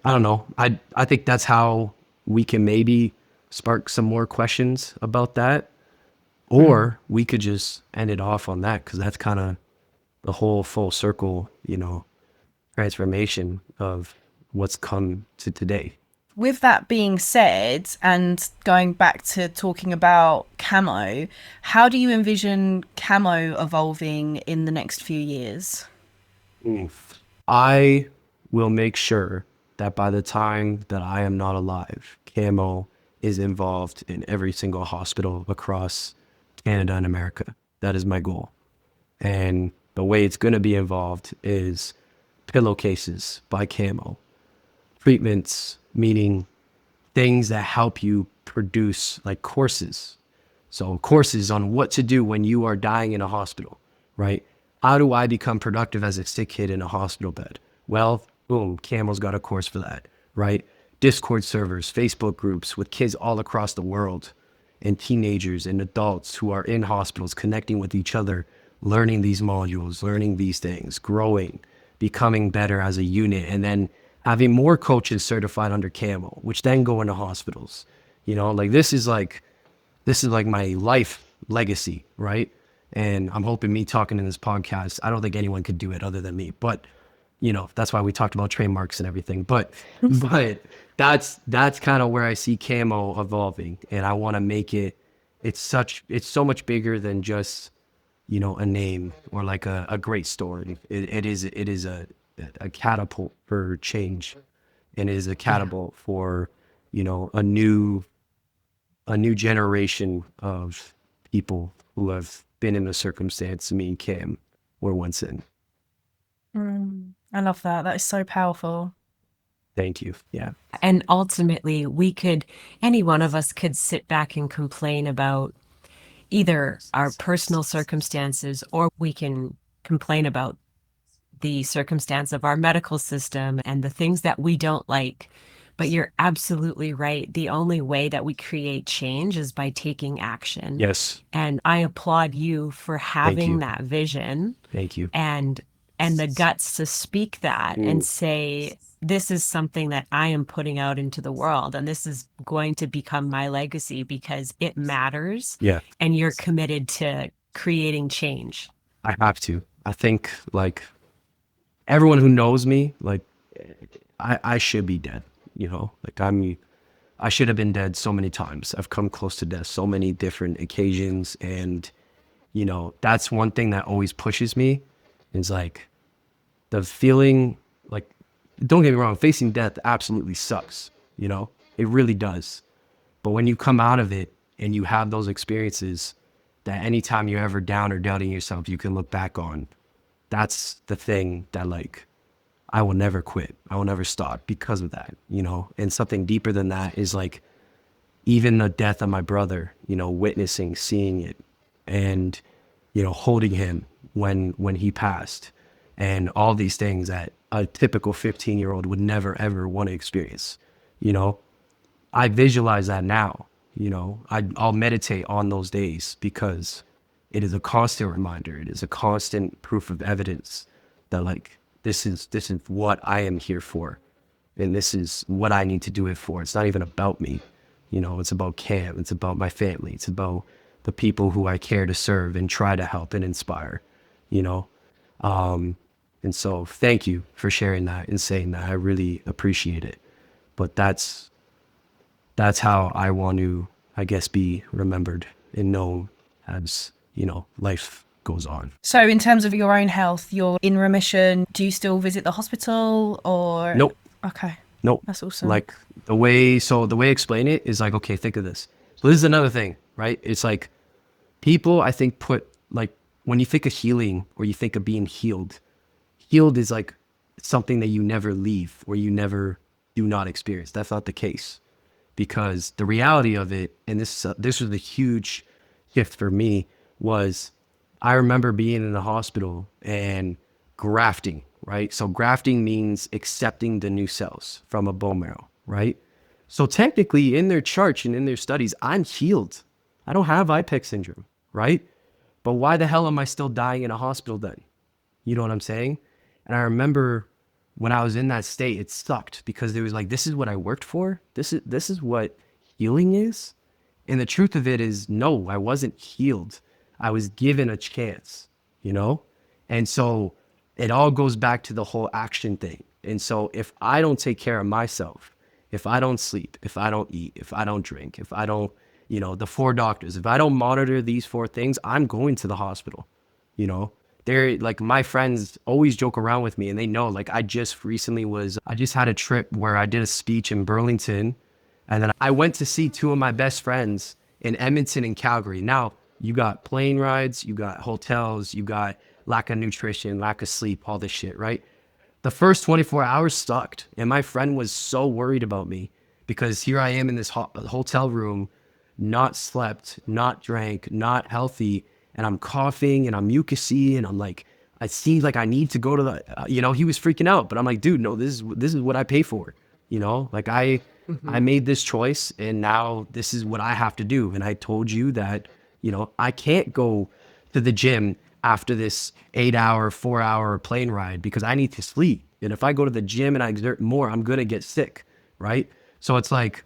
I don't know. I think that's how we can maybe spark some more questions about that. Or we could just end it off on that, because that's kind of the whole full circle, transformation of what's come to today. With that being said, and going back to talking about camo, how do you envision camo evolving in the next few years? Oof. I will make sure that by the time that I am not alive, camo is involved in every single hospital across Canada and America. That is my goal. And the way it's going to be involved is pillowcases by camo, treatments, meaning things that help you produce like courses. So courses on what to do when you are dying in a hospital, right? How do I become productive as a sick kid in a hospital bed? Well, boom, Camel's got a course for that, right? Discord servers, Facebook groups with kids all across the world and teenagers and adults who are in hospitals connecting with each other, learning these modules, learning these things, growing, becoming better as a unit, and then having more coaches certified under Camel, which then go into hospitals. You know, like this is like my life legacy, right? And I'm hoping me talking in this podcast, I don't think anyone could do it other than me. But you know, that's why we talked about trademarks and everything. But that's kind of where I see camo evolving, and I want to make it. It's so much bigger than just, you know, a name or like a great story. It is a catapult for change, and it is a catapult for, you know, a new generation of people who have been in the circumstance me and Cam were once in. I love that. That is so powerful. Thank you. Yeah. And ultimately, any one of us could sit back and complain about either our personal circumstances, or we can complain about the circumstance of our medical system and the things that we don't like. But you're absolutely right. The only way that we create change is by taking action. Yes. And I applaud you for having you. that vision Thank you. and the guts to speak that and say, this is something that I am putting out into the world, and this is going to become my legacy because it matters. Yeah. And you're committed to creating change. I have to. I think like everyone who knows me, like I should be dead, you know, like I should have been dead so many times. I've come close to death so many different occasions. And, you know, that's one thing that always pushes me is like the feeling, like, don't get me wrong, facing death absolutely sucks, you know, it really does. But when you come out of it and you have those experiences that anytime you're ever down or doubting yourself, you can look back on, that's the thing that like, I will never quit. I will never stop because of that, you know. And something deeper than that is like even the death of my brother, you know, witnessing, seeing it, and, you know, holding him when he passed, and all these things that a typical 15-year-old would never ever want to experience. You know, I visualize that now. You know, I'll meditate on those days because it is a constant reminder. It is a constant proof of evidence that like this is what I am here for, and this is what I need to do it for. It's not even about me, you know. It's about Cam. It's about my family. It's about the people who I care to serve and try to help and inspire, you know. And so thank you for sharing that and saying that. I really appreciate it. But that's how I want to, I guess, be remembered and known as, you know, life goes on. So in terms of your own health, you're in remission. Do you still visit the hospital or? Nope. Okay. Nope. That's awesome. Like the way I explain it is like, okay, think of this. So this is another thing, right? It's like people, I think, put like, when you think of healing or you think of being healed is like something that you never leave or you never do not experience. That's not the case, because the reality of it, and this was a huge shift for me, was I remember being in the hospital and grafting, right? So grafting means accepting the new cells from a bone marrow, right? So technically in their charts and in their studies, I'm healed. I don't have IPEX syndrome, right? But why the hell am I still dying in a hospital then? You know what I'm saying? And I remember when I was in that state, it sucked because it was like, this is what I worked for. This is what healing is. And the truth of it is, no, I wasn't healed. I was given a chance, you know? And so it all goes back to the whole action thing. And so if I don't take care of myself, if I don't sleep, if I don't eat, if I don't drink, if I don't, the 4 doctors, if I don't monitor these 4 things, I'm going to the hospital. They're like, my friends always joke around with me, and they know, like, I just had a trip where I did a speech in Burlington, and then I went to see 2 of my best friends in Edmonton and Calgary. Now, you got plane rides, you got hotels, you got lack of nutrition, lack of sleep, all this shit, right? The first 24 hours sucked. And my friend was so worried about me because here I am in this hotel room, not slept, not drank, not healthy. And I'm coughing and I'm mucusy and I'm like, I see like I need to go to the, he was freaking out, but I'm like, dude, no, this is what I pay for. Like I made this choice and now this is what I have to do. And I told you that, I can't go to the gym after this 8-hour, 4-hour plane ride because I need to sleep. And if I go to the gym and I exert more, I'm going to get sick. Right. So it's like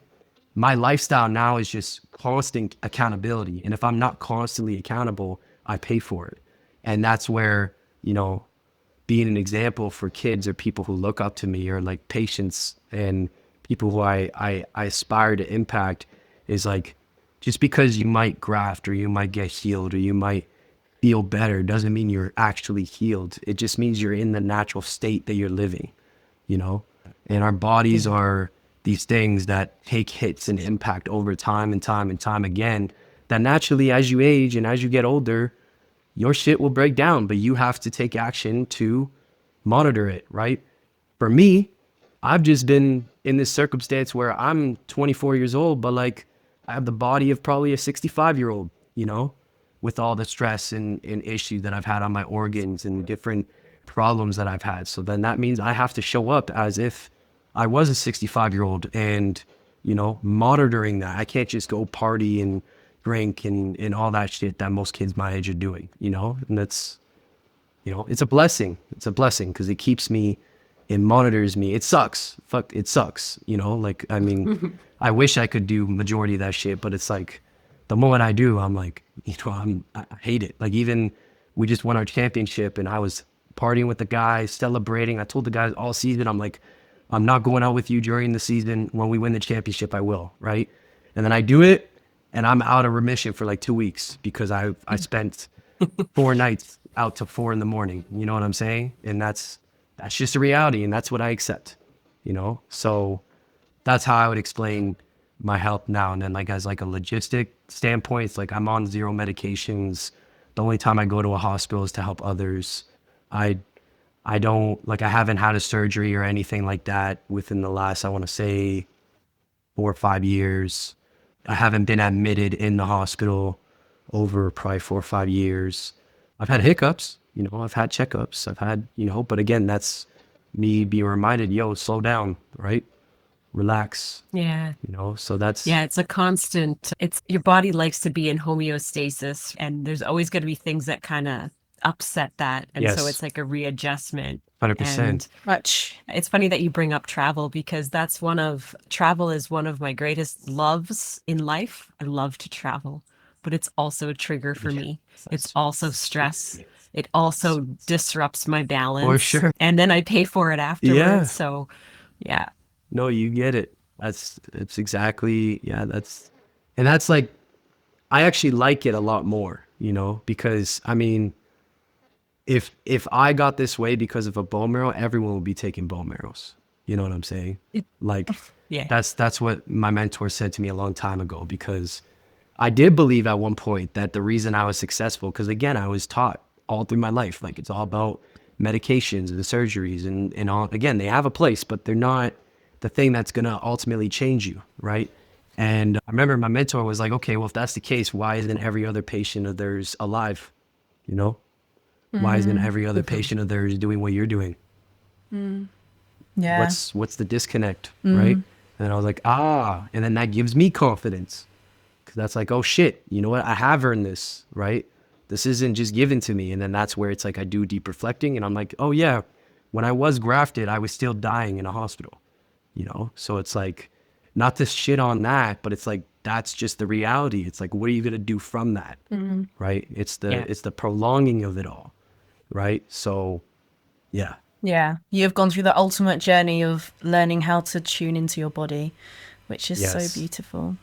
my lifestyle now is just constant accountability. And if I'm not constantly accountable, I pay for it. And that's where, being an example for kids or people who look up to me or like patients and people who I aspire to impact is like, just because you might graft or you might get healed or you might feel better doesn't mean you're actually healed. It just means you're in the natural state that you're living, and our bodies are these things that take hits and impact over time and time and time again, that naturally as you age and as you get older, your shit will break down, but you have to take action to monitor it, right? For me, I've just been in this circumstance where I'm 24 years old, but like I have the body of probably a 65-year-old, with all the stress and issues that I've had on my organs and different problems that I've had. So then that means I have to show up as if I was a 65-year-old and, monitoring that. I can't just go party and drink and all that shit that most kids my age are doing, and that's, it's a blessing. It's a blessing because it keeps me, it monitors me. It sucks. Fuck, it sucks. Like, I mean, I wish I could do majority of that shit, but it's like, the moment I do, I'm like, I hate it. Like even we just won our championship and I was partying with the guys, celebrating. I told the guys all season, I'm like, I'm not going out with you during the season. When we win the championship, I will, right? And then I do it and I'm out of remission for like 2 weeks because I spent 4 nights out to 4 a.m. You know what I'm saying? And that's just a reality and that's what I accept, So that's how I would explain my health now. And then like as like a logistic standpoint, it's like I'm on 0 medications. The only time I go to a hospital is to help others. I haven't had a surgery or anything like that within the last, I want to say 4 or 5 years. I haven't been admitted in the hospital over probably 4 or 5 years. I've had hiccups, I've had checkups, I've had, but again, that's me being reminded, slow down, right? Relax. Yeah. So that's. Yeah, it's a constant, your body likes to be in homeostasis and there's always going to be things that kind of upset that. And so Yes. it's like a readjustment. 100%. And Much. it's funny that you bring up travel because travel is one of my greatest loves in life. I love to travel, but it's also a trigger for me. It's also stress. It also disrupts my balance. For sure. And then I pay for it afterwards. Yeah. So yeah. No, you get it. It's exactly, and that's like, I actually like it a lot more, because I mean, if I got this way because of a bone marrow, everyone would be taking bone marrows. You know what I'm saying? Like, Yeah. that's what my mentor said to me a long time ago, because I did believe at one point that the reason I was successful, because again, I was taught all through my life, like it's all about medications and surgeries and all. Again, they have a place, but they're not the thing that's going to ultimately change you, right? And I remember my mentor was like, okay, well, if that's the case, why isn't every other patient of theirs alive? Why isn't every other patient of theirs doing what you're doing? Yeah. What's the disconnect, right? And I was like, and then that gives me confidence, because that's like, oh shit, you know what? I have earned this, right? This isn't just given to me. And then that's where it's like I do deep reflecting and I'm like, oh yeah, when I was grafted, I was still dying in a hospital. So it's like, not to shit on that, but it's like, that's just the reality. It's like, what are you going to do from that? Right. It's the prolonging of it all. Right. So yeah, Yeah, you have gone through the ultimate journey of learning how to tune into your body, which is so Yes, beautiful.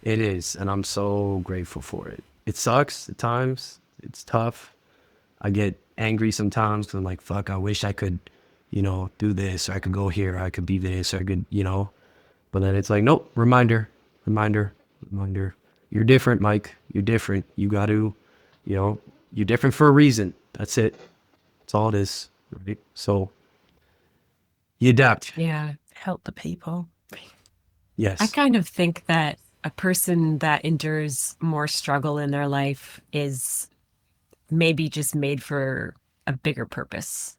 it is. And I'm so grateful for it. It sucks at times. It's tough. I get angry sometimes because I'm like, fuck, I wish I could, do this, or I could go here, or I could be this, or I could, but then it's like, nope, reminder, reminder, reminder. You're different, Mike. You're different. You got to, you're different for a reason. That's it. That's all it is. Right. So you adapt. Yeah. Help the people. I Yes. kind of think that a person that endures more struggle in their life is maybe just made for a bigger purpose.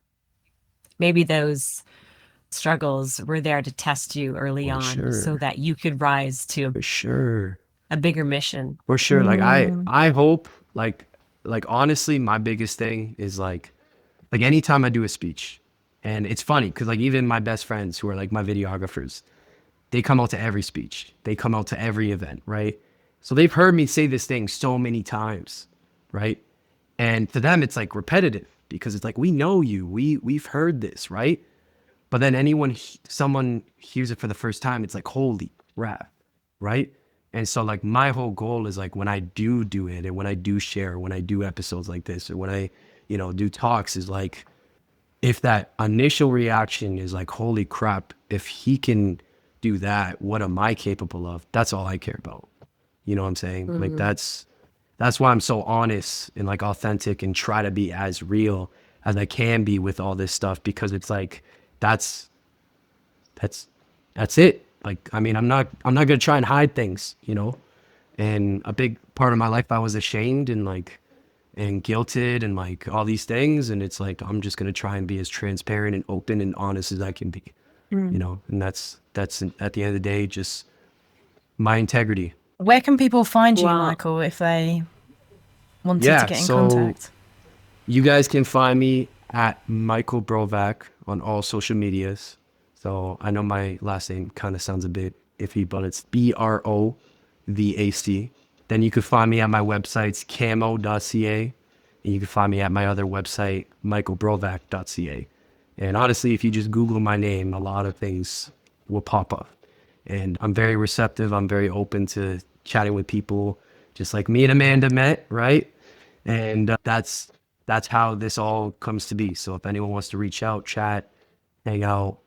Maybe those struggles were there to test you early For on so sure. that you could rise to For sure. a bigger mission. For sure. Like I hope like honestly, my biggest thing is like anytime I do a speech, and it's funny because like even my best friends who are like my videographers, they come out to every speech. They come out to every event, right? So they've heard me say this thing so many times, right? And to them, it's like repetitive because it's like, we know you, we've heard this, right? But then someone hears it for the first time, it's like, holy crap, right? And so like my whole goal is like when I do it and when I do share, when I do episodes like this, or when I, do talks, is like, if that initial reaction is like, holy crap, if he can do that, what am I capable of? That's all I care about. You know what I'm saying? Like that's why I'm so honest and like authentic and try to be as real as I can be with all this stuff, because it's like that's that's that's it. Like I mean, I'm not gonna try and hide things. And a big part of my life I was ashamed and guilted and like all these things, and it's like I'm just gonna try and be as transparent and open and honest as I can be. And that's at the end of the day just my integrity. Where can people find you, Well, Michael, if they wanted to Yeah, get in so contact? you guys can find me at Michael Brovac on all social medias. So I know my last name kind of sounds a bit iffy, but it's Brovac. Then you can find me at my websites, camo.ca. And you can find me at my other website, michaelbrovac.ca. And honestly, if you just Google my name, a lot of things will pop up. And I'm very receptive. I'm very open to chatting with people, just like me and Amanda met, right? And that's how this all comes to be. So if anyone wants to reach out, chat, hang out,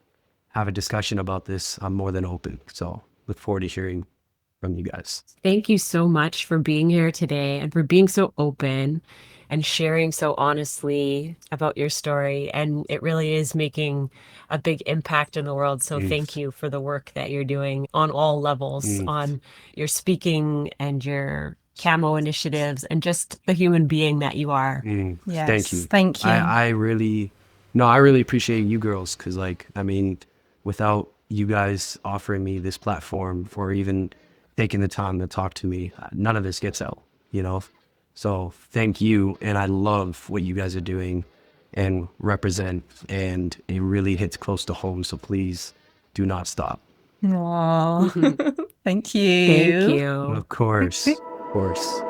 have a discussion about this, I'm more than open. So look forward to hearing from you guys. thank you so much for being here today and for being so open and sharing so honestly about your story. And it really is making a big impact in the world. So thank Mm, you for the work that you're doing on all levels, mm, on your speaking and your camo initiatives and just the human being that you are. Thank Yes, you. thank you. I really, no, I really appreciate you girls, because like, I mean, without you guys offering me this platform for even taking the time to talk to me, none of this gets out. So thank you. And I love what you guys are doing and represent, and it really hits close to home. So please do not stop. Aw, thank Thank you. you. Of course. Of course.